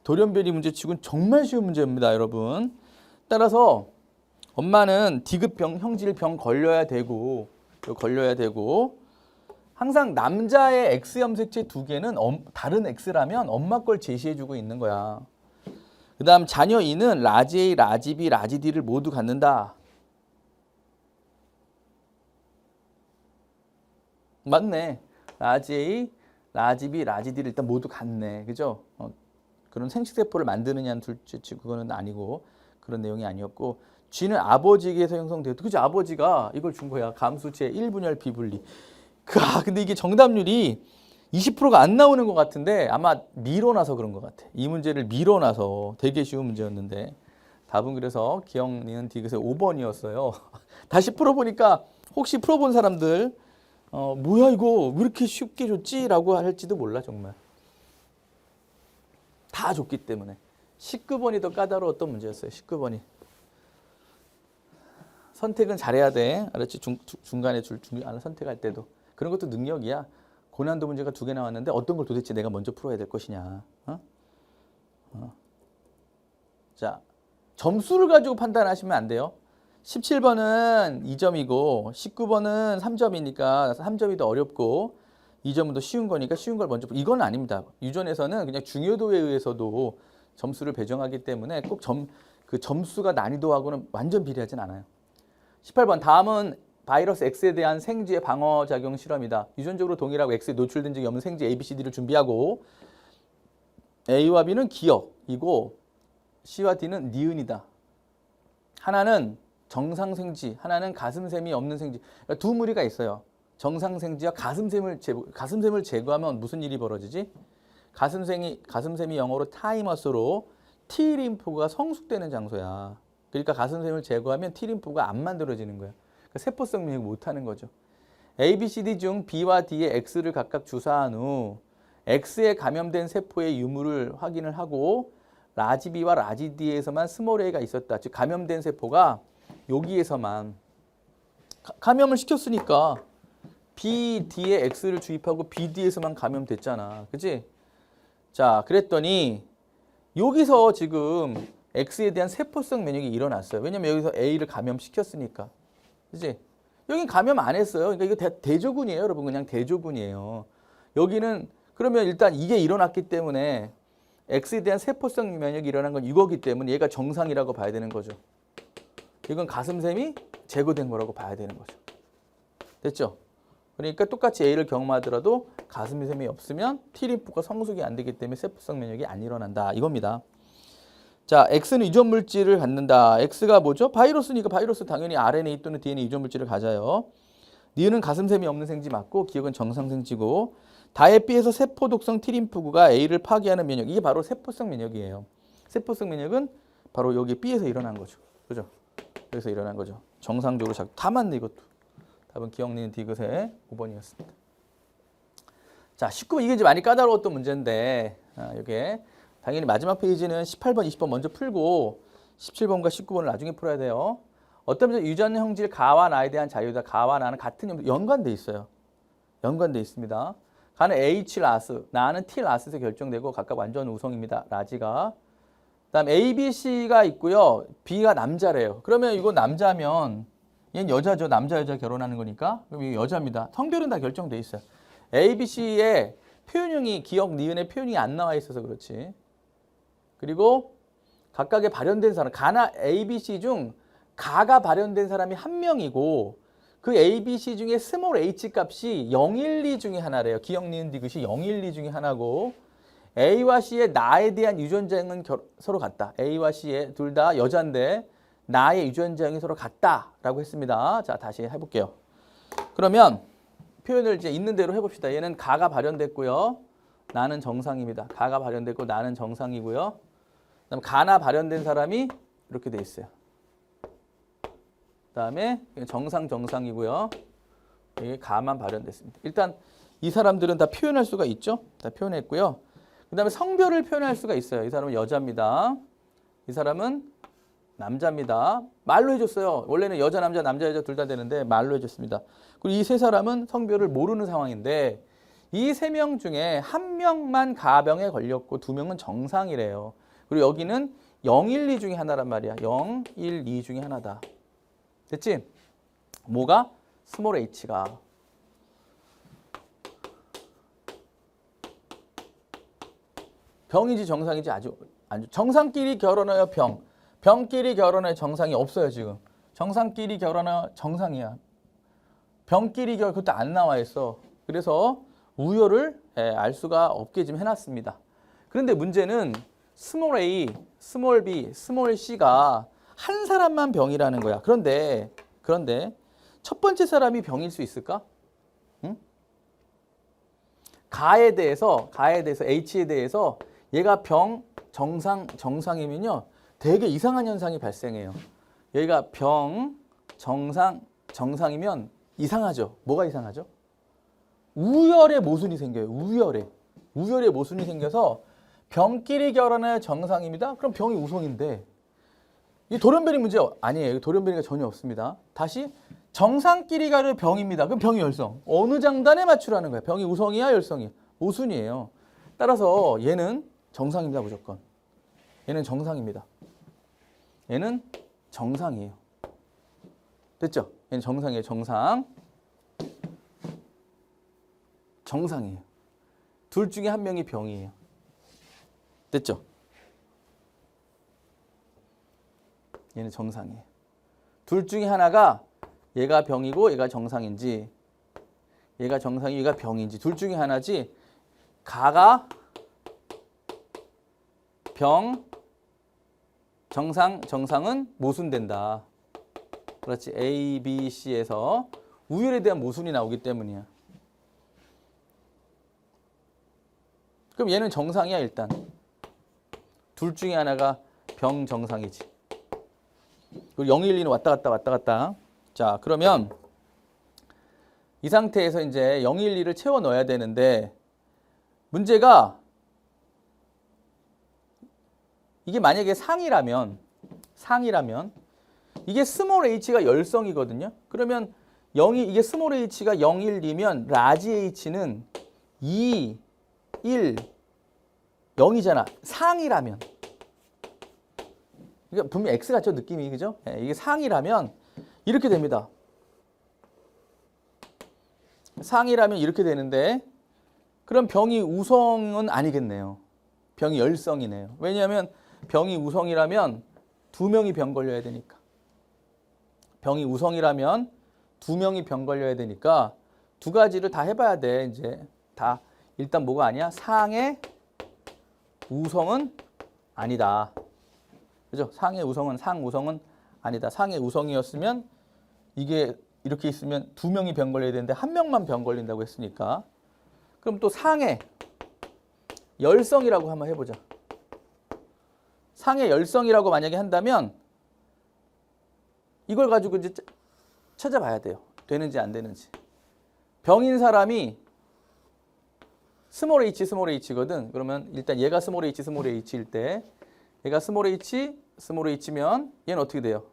S1: 돌연변이 문제치고는 정말 쉬운 문제입니다, 여러분. 따라서 엄마는 디귿병, 형질병 걸려야 되고 항상 남자의 X 염색체 두 개는 다른 X라면 엄마 걸 제시해주고 있는 거야. 그 다음 자녀 2는 라지 A, 라지 B, 라지 D를 모두 갖는다. 맞네. 라지 A, 라지 B, 라지 D를 일단 모두 갖네. 그죠? 그런 생식세포를 만드느냐는 둘째 그거는 아니고 그런 내용이 아니었고 G는 아버지에게서 형성되었다. 그죠? 아버지가 이걸 준 거야. 감수체 1분열 비분리. 근데 이게 정답률이 20%가 안 나오는 것 같은데 아마 밀어놔서 그런 것 같아. 이 문제를 밀어놔서 되게 쉬운 문제였는데 답은 그래서 기억, 니은, 디귿의 5번이었어요. 다시 풀어보니까 혹시 풀어본 사람들 뭐야 이거 왜 이렇게 쉽게 줬지? 라고 할지도 몰라 정말. 다 줬기 때문에. 19번이 더 까다로웠던 문제였어요. 19번이. 선택은 잘해야 돼. 알았지? 중간에 선택할 때도. 그런 것도 능력이야. 고난도 문제가 2개 나왔는데 어떤 걸 도대체 내가 먼저 풀어야 될 것이냐. 자, 점수를 가지고 판단하시면 안 돼요. 17번은 2점이고 19번은 3점이니까 3점이 더 어렵고 2점은 더 쉬운 거니까 쉬운 걸 먼저 이건 아닙니다. 유전에서는 그냥 중요도에 의해서도 점수를 배정하기 때문에 꼭 그 점수가 난이도하고는 완전 비례하진 않아요. 18번 다음은 바이러스 X에 대한 생쥐의 방어작용 실험이다. 유전적으로 동일하고 X에 노출된 적이 없는 생쥐 A, B, C, D를 준비하고 A와 B는 기억이고 C와 D는 니은이다. 하나는 정상생쥐, 하나는 가슴샘이 없는 생쥐. 그러니까 두 무리가 있어요. 정상생쥐와 가슴샘을 제거하면 무슨 일이 벌어지지? 가슴샘이 영어로 타이머스로 T림프가 성숙되는 장소야. 그러니까 가슴샘을 제거하면 T림프가 안 만들어지는 거야. 그러니까 세포성免疫못하는 거죠. A, B, C, D 중 B와 D에 X를 각각 주사한 후 X에 감염된 세포의 유무를 확인을 하고 라지 B와 라지 D에서만 스몰 a가 있었다. 즉 감염된 세포가 여기에서만 감염을 시켰으니까 B, D에 X를 주입하고 B, D에서만 감염됐잖아. 그치? 자, 그랬더니 여기서 지금 X에 대한 세포성 면역이 일어났어요. 왜냐면 여기서 A를 감염시켰으니까. 그치? 여긴 감염 안 했어요. 그러니까 이거 대조군이에요, 여러분. 그냥 대조군이에요. 여기는 그러면 일단 이게 일어났기 때문에 X에 대한 세포성 면역이 일어난 건 이거기 때문에 얘가 정상이라고 봐야 되는 거죠. 이건 가슴샘이 제거된 거라고 봐야 되는 거죠. 됐죠? 그러니까 똑같이 A를 경험하더라도 가슴샘이 없으면 T림프가 성숙이 안 되기 때문에 세포성 면역이 안 일어난다. 이겁니다. 자, X는 유전 물질을 갖는다. X가 뭐죠? 바이러스니까 바이러스 당연히 RNA 또는 DNA 유전 물질을 가져요. 니은은 가슴샘이 없는 생쥐 맞고 기억은 정상 생쥐고 다에 B에서 세포 독성 T림프구가 A를 파괴하는 면역. 이게 바로 세포성 면역이에요. 세포성 면역은 바로 여기 B에서 일어난 거죠. 그죠? 여기서 일어난 거죠. 정상적으로 다 맞네 이것도. 답은 기억 니은 디귿의 5번이었습니다. 자, 19번 이게 이제 많이 까다로웠던 문제인데 이게 당연히 마지막 페이지는 18번, 20번 먼저 풀고 17번과 19번을 나중에 풀어야 돼요. 어떤 문제 유전 형질 가와 나에 대한 자유다. 가와 나는 같은 연관돼 있어요. 연관돼 있습니다. 가는 H 라스, 나는 T 라스에서 결정되고 각각 완전 우성입니다. 라지가. 그다음 A, B, C가 있고요. B가 남자래요. 그러면 이거 남자면 얘는 여자죠. 남자 여자 결혼하는 거니까. 그럼 이거 여자입니다. 성별은 다 결정돼 있어요. A, B, C의 표현형이 기억 니은의 표현이 안 나와 있어서 그렇지. 그리고 각각의 발현된 사람, 가나 A, B, C 중 가가 발현된 사람이 한 명이고 그 A, B, C 중에 스몰 h 값이 0, 1, 2 중에 하나래요. 기억 니은 디귿이 0, 1, 2 중에 하나고 A와 C의 나에 대한 유전자형은 서로 같다. A와 C의 둘 다 여자인데 나의 유전자형이 서로 같다라고 했습니다. 자, 다시 해볼게요. 그러면 표현을 이제 있는 대로 해봅시다. 얘는 가가 발현됐고요. 나는 정상입니다. 가가 발현됐고 나는 정상이고요. 그다음 가나 발현된 사람이 이렇게 돼 있어요. 그다음에 정상이고요. 이게 가만 발현됐습니다. 일단 이 사람들은 다 표현할 수가 있죠. 다 표현했고요. 그다음에 성별을 표현할 수가 있어요. 이 사람은 여자입니다. 이 사람은 남자입니다. 말로 해줬어요. 원래는 여자, 남자, 남자, 여자 둘 다 되는데 말로 해줬습니다. 그리고 이 세 사람은 성별을 모르는 상황인데 이 세 명 중에 한 명만 가병에 걸렸고 두 명은 정상이래요. 그리고 여기는 0, 1, 2 중에 하나란 말이야. 0, 1, 2 중에 하나다. 됐지? 뭐가? 스몰 h가. 병이지 정상이지 아주 정상끼리 결혼하여 병. 병끼리 결혼해 정상이 없어요 지금. 정상끼리 결혼하여 정상이야. 병끼리 결혼 그것도 안 나와 있어. 그래서 우열을 알 수가 없게 지금 해놨습니다. 그런데 문제는 스몰 a, 스몰 b, 스몰 c가 한 사람만 병이라는 거야. 그런데 첫 번째 사람이 병일 수 있을까? 응? 가에 대해서 H에 대해서 얘가 병, 정상이면요. 되게 이상한 현상이 발생해요. 여기가 병, 정상이면 이상하죠. 뭐가 이상하죠? 우열의 모순이 생겨요. 우열의 모순이 생겨서 병끼리 결혼해 정상입니다. 그럼 병이 우성인데 이 돌연변이 문제 아니에요. 돌연변이가 전혀 없습니다. 다시 정상끼리 가를 병입니다. 그럼 병이 열성. 어느 장단에 맞추라는 거예요. 병이 우성이야 열성이야. 모순이에요. 따라서 얘는 정상입니다. 무조건. 얘는 정상입니다. 얘는 정상이에요. 됐죠? 얘는 정상이에요. 정상이에요. 둘 중에 한 명이 병이에요. 됐죠? 얘는 정상이에요. 둘 중에 하나가 얘가 병이고 얘가 정상인지, 얘가 정상이 얘가 병인지 둘 중에 하나지. 가가 병, 정상은 모순된다. 그렇지. A, B, C에서 우열에 대한 모순이 나오기 때문이야. 그럼 얘는 정상이야 일단. 둘 중에 하나가 병 정상이지. 그리고 0, 1, 2는 왔다 갔다. 자, 그러면 이 상태에서 이제 0, 1, 2를 채워 넣어야 되는데 문제가 이게 만약에 상이라면 이게 스몰 h가 열성이거든요. 그러면 이게 스몰 h가 0, 1, 2면 라지 h는 2, 1, 0이잖아. 상이라면. 그러니까 분명 x 같죠 느낌이, 그죠? 네, 이게 상이라면 이렇게 됩니다. 상이라면 이렇게 되는데 그럼 병이 우성은 아니겠네요. 병이 열성이네요. 왜냐하면 병이 우성이라면 2명이 병 걸려야 되니까. 병이 우성이라면 2명이 병 걸려야 되니까 두 가지를 다 해봐야 돼. 이제 다 일단 뭐가 아니야? 상의 우성은 아니다. 그죠? 상의 우성은 아니다. 상의 우성이었으면 이게 이렇게 있으면 2명이 병 걸려야 되는데 1명만 병 걸린다고 했으니까. 그럼 또 상의 열성이라고 한번 해보자. 상의 열성이라고 만약에 한다면 이걸 가지고 이제 찾아봐야 돼요. 되는지 안 되는지. 병인 사람이 스몰 h거든. 그러면 일단 얘가 스몰 h일 때 얘가 스몰 h면 얘는 어떻게 돼요?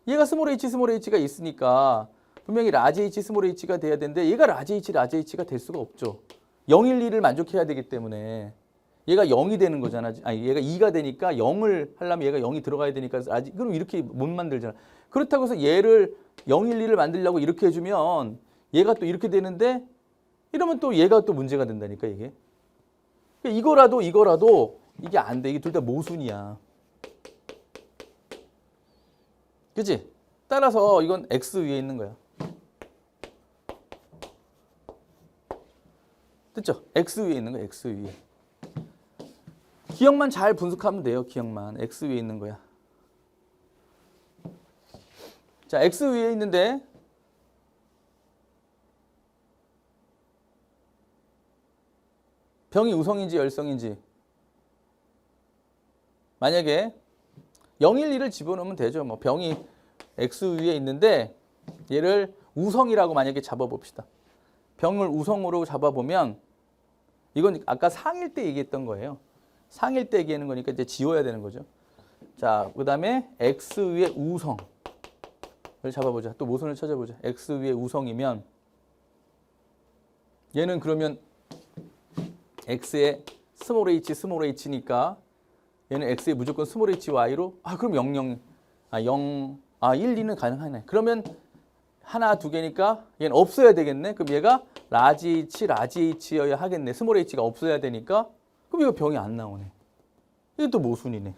S1: 얘가 스몰 h가 있으니까 분명히 라지 h 스몰 h가 돼야 되는데 얘가 라지 h가 될 수가 없죠. 0, 1, 2를 만족해야 되기 때문에 얘가 0이 되는 거잖아. 아니 얘가 2가 되니까 0을 하려면 얘가 0이 들어가야 되니까 그럼 이렇게 못 만들잖아. 그렇다고 해서 얘를 0, 1, 2를 만들려고 이렇게 해주면 얘가 또 이렇게 되는데 이러면 또 얘가 또 문제가 된다니까 이게. 이거라도 이게 안 돼. 이게 둘 다 모순이야. 그치? 따라서 이건 X 위에 있는 거야. 됐죠? X 위에 있는 거야. X 위에. 기억만 잘 분석하면 돼요. 기억만. X 위에 있는 거야. 자, X 위에 있는데 병이 우성인지 열성인지 만약에 0, 1, 2를 집어넣으면 되죠. 뭐 병이 X 위에 있는데 얘를 우성이라고 만약에 잡아봅시다. 병을 우성으로 잡아보면 이건 아까 상일 때 얘기했던 거예요. 상일 때 얘기하는 거니까 이제 지워야 되는 거죠. 자, 그 다음에 X 위에 우성을 잡아보자. 또 모순을 찾아보자. X 위에 우성이면 얘는 그러면 X에 스몰 h니까 얘는 X에 무조건 스몰 hy로 그럼 0, 1, 2는 가능하네. 그러면 하나, 두 개니까 얘는 없어야 되겠네. 그럼 얘가 라지 h여야 하겠네. 스몰 h가 없어야 되니까 그럼 이거 병이 안 나오네. 이게 또 모순이네.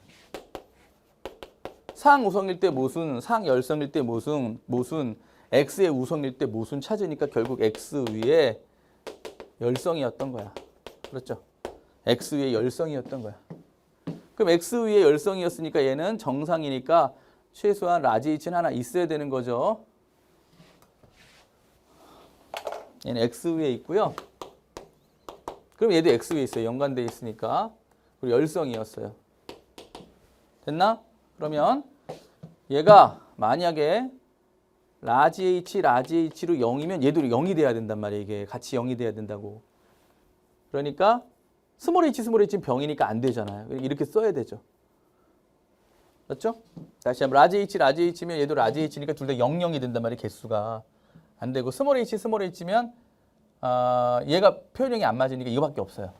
S1: 상 우성일 때 모순, 상 열성일 때 모순, X의 우성일 때 모순 찾으니까 결국 X 위에 열성이었던 거야. 그렇죠? X 위에 열성이었던 거야. 그럼 X 위에 열성이었으니까 얘는 정상이니까 최소한 라지 h는 하나 있어야 되는 거죠. 얘는 X 위에 있고요. 그럼 얘도 X 위에 있어요. 연관되어 있으니까. 그리고 열성이었어요. 됐나? 그러면 얘가 만약에 라지 h로 0이면 얘도 0이 돼야 된단 말이에요. 이게 같이 0이 돼야 된다고. 그러니까 스몰 h는 병이니까 안 되잖아요. 이렇게 써야 되죠. 맞죠? 다시 한번 라지 h면 얘도 라지 h니까 둘 다 0이 된단 말이에요. 개수가. 안 되고 스몰 h면 얘가 표현형이 안 맞으니까 이거밖에 없어요.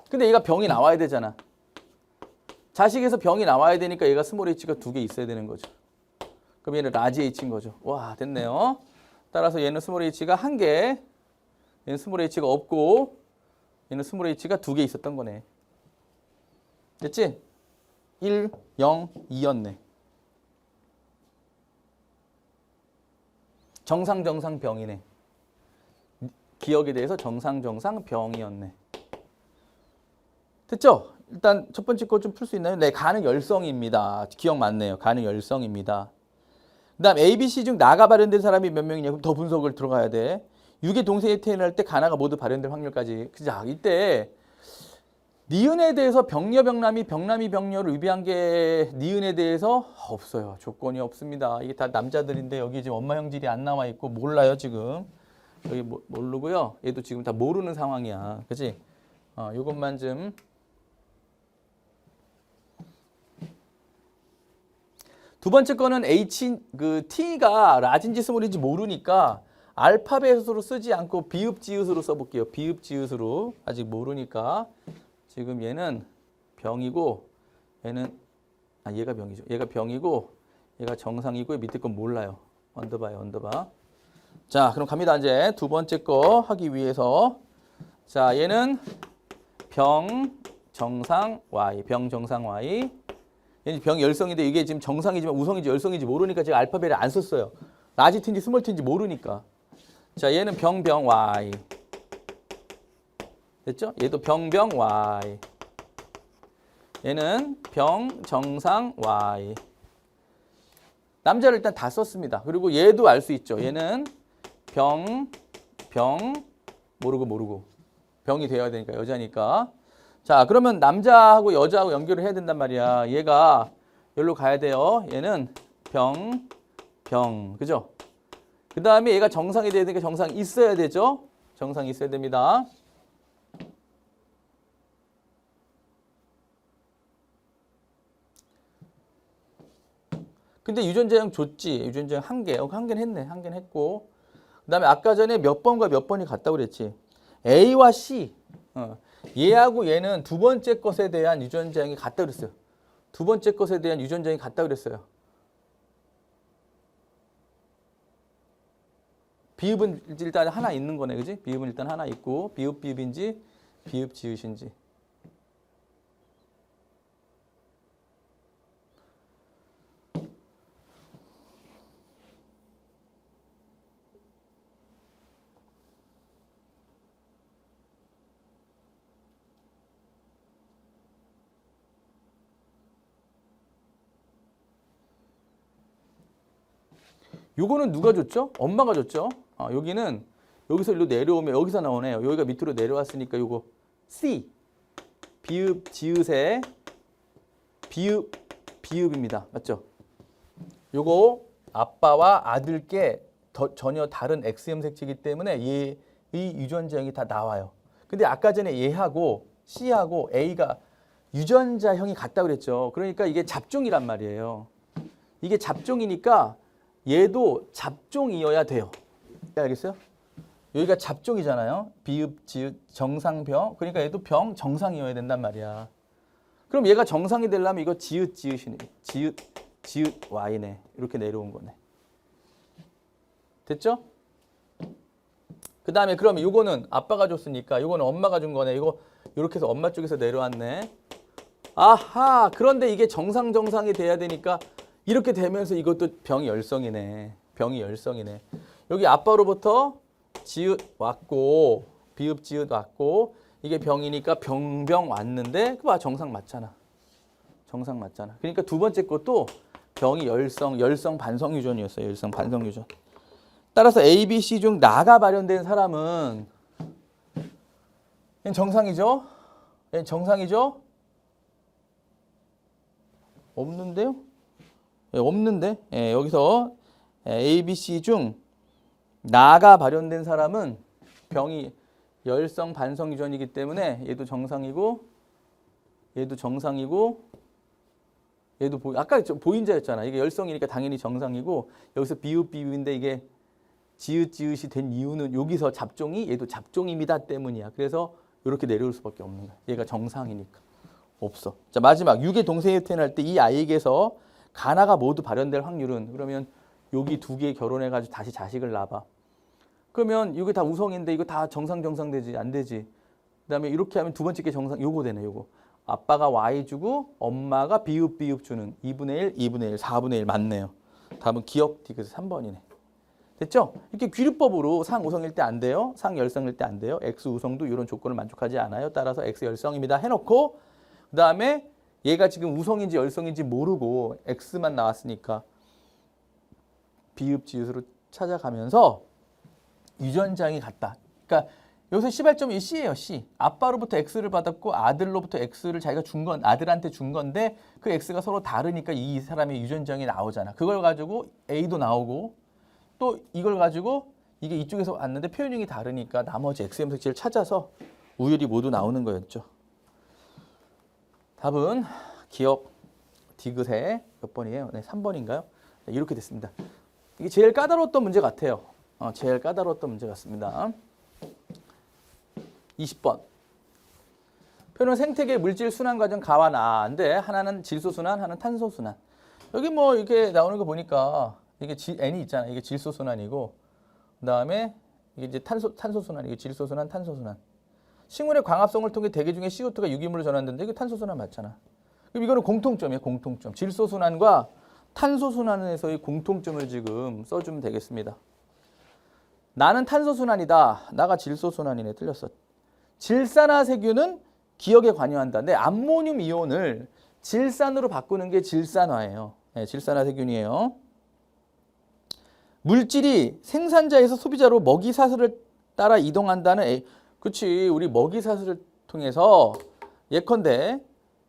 S1: 근데 얘가 병이 나와야 되잖아. 자식에서 병이 나와야 되니까 얘가 스몰 h가 2개 있어야 되는 거죠. 그럼 얘는 라지 h인 거죠. 와, 됐네요. 따라서 얘는 스몰 h가 1개, 얘는 스몰 h가 없고 얘는 스몰 h가 2개 있었던 거네. 됐지? 1, 0, 2였네. 정상, 정상, 병이네. 기억에 대해서 정상, 정상, 병이었네. 됐죠? 일단 첫 번째 거 좀 풀 수 있나요? 네, 가능 열성입니다. 기억 맞네요. 가능 열성입니다. 그 다음 A, B, C 중 나가 발현된 사람이 몇 명이냐? 그럼 더 분석을 들어가야 돼. 6의 동생이 태어날 때 가나가 모두 발현될 확률까지. 자, 이때 니은에 대해서 병녀, 병남이, 병남이, 병녀를 위배한 게 니은에 대해서 없어요. 조건이 없습니다. 이게 다 남자들인데 여기 지금 엄마 형질이 안 나와 있고 몰라요 지금. 여기 모르고요. 얘도 지금 다 모르는 상황이야. 그치? 요것만 좀. 두 번째 거는 T가 라진지 스몰인지 모르니까 알파벳으로 쓰지 않고 비읍 지읒으로 써볼게요. 비읍 지읒으로. 아직 모르니까. 지금 얘는 병이고 얘는 얘가 병이죠. 얘가 병이고 얘가 정상이고 밑에 건 몰라요. 언더바요, 언더바. 자, 그럼 갑니다. 이제 두 번째 거 하기 위해서. 자, 얘는 병 정상 Y, 병 정상 Y. 얘는 병 열성인데 이게 지금 정상이지만 우성인지 열성인지 모르니까 제가 알파벳을 안 썼어요. 라지 T인지 스몰 T인지 모르니까. 자, 얘는 병 Y. 됐죠? 얘도 병 Y. 얘는 병 정상 Y. 남자를 일단 다 썼습니다. 그리고 얘도 알 수 있죠. 얘는 병 모르고 병이 되어야 되니까 여자니까. 자, 그러면 남자하고 여자하고 연결을 해야 된단 말이야. 얘가 여기로 가야 돼요. 얘는 병 그죠? 그 다음에 얘가 정상이 돼야 되니까 정상이 있어야 되죠? 정상이 있어야 됩니다. 근데 유전자형 줬지. 유전자형 한 개. 한 개는 했네. 한 개는 했고. 그 다음에 아까 전에 몇 번과 몇 번이 같다고 그랬지. A와 C. 얘하고 얘는 두 번째 것에 대한 유전자형이 같다고 그랬어요. 두 번째 것에 대한 유전자형이 같다고 그랬어요. 비읍은 일단 하나 있는 거네. 그지? 비읍은 일단 하나 있고. 비읍인지 비읍 지읒인지. 요거는 누가 줬죠? 엄마가 줬죠. 여기는 여기서 일로 내려오면 여기서 나오네요. 여기가 밑으로 내려왔으니까 요거 C. 비읍 지읒의 비읍입니다. 맞죠? 요거 아빠와 아들께 전혀 다른 X형 색채이기 때문에 이 유전자형이 다 나와요. 근데 아까 전에 얘하고 C하고 A가 유전자형이 같다고 그랬죠. 그러니까 이게 잡종이란 말이에요. 이게 잡종이니까 얘도 잡종이어야 돼요. 알겠어요? 여기가 잡종이잖아요. 비읍, 지읒, 정상병. 그러니까 얘도 병 정상이어야 된단 말이야. 그럼 얘가 정상이 되려면 이거 지읒, 지읒이네. 지읒, Y네. 이렇게 내려온 거네. 됐죠? 그 다음에 그러면 이거는 아빠가 줬으니까 이거는 엄마가 준 거네. 이거 이렇게 해서 엄마 쪽에서 내려왔네. 아하! 그런데 이게 정상이 돼야 되니까 이렇게 되면서 이것도 병이 열성이네. 병이 열성이네. 여기 아빠로부터 지읒 왔고 비읍 지읒 왔고 이게 병이니까 병 왔는데 그거 정상 맞잖아. 정상 맞잖아. 그러니까 두 번째 것도 병이 열성 반성 유전이었어요. 열성 반성 유전. 따라서 A, B, C 중 나가 발현된 사람은 얘는 정상이죠? 얘는 정상이죠? 없는데요? 예, 없는데 여기서 A, B, C 중 나가 발현된 사람은 병이 열성 반성 유전이기 때문에 얘도 정상이고 얘도 정상이고 얘도 아까 보인자였잖아. 이게 열성이니까 당연히 정상이고 여기서 비읍인데 이게 지읒이 된 이유는 여기서 잡종이 얘도 잡종입니다 때문이야. 그래서 이렇게 내려올 수밖에 없는 거야. 얘가 정상이니까. 없어. 자, 마지막 6의 동생이 태어날 때 이 아이에게서 가나가 모두 발현될 확률은 그러면 여기 두 개 결혼해가지고 다시 자식을 낳아봐. 그러면 이게 다 우성인데 이거 다 정상 되지 안 되지. 그다음에 이렇게 하면 두 번째 게 정상 요거 되네 요거. 아빠가 y 주고 엄마가 비읍 주는 2분의 1, 2분의 1, 4분의 1 맞네요. 답은 기억 디귿 3번이네. 됐죠? 이렇게 귀류법으로 상 우성일 때 안 돼요. 상 열성일 때 안 돼요. x 우성도 이런 조건을 만족하지 않아요. 따라서 x 열성입니다. 해놓고 그 다음에 얘가 지금 우성인지 열성인지 모르고 x만 나왔으니까 비읍 지읒으로 찾아가면서 유전장이 같다. 그러니까 여기서 시발점이 C예요. C. 아빠로부터 X를 받았고 아들로부터 X를 자기가 준 건 아들한테 준 건데 그 X가 서로 다르니까 이 사람의 유전장이 나오잖아. 그걸 가지고 A도 나오고 또 이걸 가지고 이게 이쪽에서 왔는데 표현형이 다르니까 나머지 X 염색체를 찾아서 우열이 모두 나오는 거였죠. 답은 기억 디귿의 몇 번이에요? 네, 3번인가요? 네, 이렇게 됐습니다. 이게 제일 까다로웠던 문제 같아요. 제일 까다로웠던 문제 같습니다. 20번. 표현은 생태계 물질 순환 과정 가와 나인데 하나는 질소 순환, 하나는 탄소 순환. 여기 뭐 이렇게 나오는 거 보니까 이게 N이 있잖아. 이게 질소 순환이고 그다음에 이게 이제 탄소 순환, 이게 질소 순환, 탄소 순환. 식물의 광합성을 통해 대기 중에 CO2가 유기물로 전환되는데 이게 탄소 순환 맞잖아. 그럼 이거는 공통점이에요. 공통점. 질소 순환과 탄소 순환에서의 공통점을 지금 써주면 되겠습니다. 나는 탄소 순환이다. 나가 질소 순환이네. 틀렸어. 질산화세균은 기억에 관여한다. 근데 암모늄 이온을 질산으로 바꾸는 게 질산화예요. 네, 질산화세균이에요. 물질이 생산자에서 소비자로 먹이사슬을 따라 이동한다는 그렇지. 우리 먹이사슬을 통해서 예컨대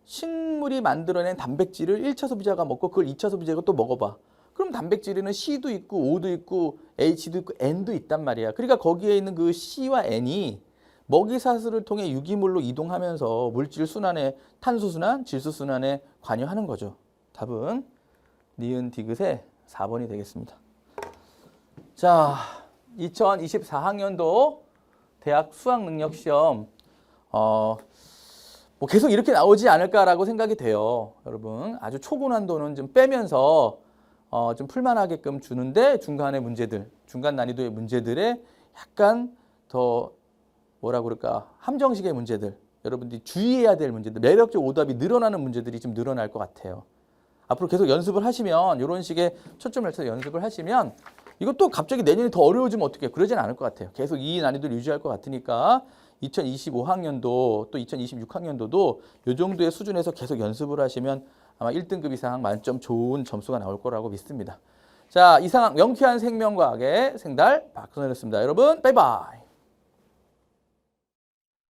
S1: 식물이 만들어낸 단백질을 1차 소비자가 먹고 그걸 2차 소비자가 또 먹어봐. 그럼 단백질에는 C도 있고 O도 있고 H도 있고 N도 있단 말이야. 그러니까 거기에 있는 그 C와 N이 먹이사슬을 통해 유기물로 이동하면서 물질 순환에 탄소 순환, 질소 순환에 관여하는 거죠. 답은 니은 디귿의 4번이 되겠습니다. 자, 2024학년도 대학 수학능력시험 뭐 계속 이렇게 나오지 않을까라고 생각이 돼요. 여러분 아주 초고난도는 좀 빼면서 좀 풀만하게끔 주는데 중간의 문제들, 중간 난이도의 문제들에 약간 더 뭐라 그럴까 함정식의 문제들, 여러분들이 주의해야 될 문제들, 매력적 오답이 늘어나는 문제들이 좀 늘어날 것 같아요. 앞으로 계속 연습을 하시면 이런 식의 초점을 맞춰서 연습을 하시면 이것도 갑자기 내년에 더 어려워지면 어떻게 해요? 그러진 않을 것 같아요. 계속 이 난이도를 유지할 것 같으니까 2025학년도 또 2026학년도도 이 정도의 수준에서 계속 연습을 하시면 아마 1등급 이상 만점 좋은 점수가 나올 거라고 믿습니다. 자, 이상 명쾌한 생명과학의 생달 박선호였습니다. 여러분, 바이바이.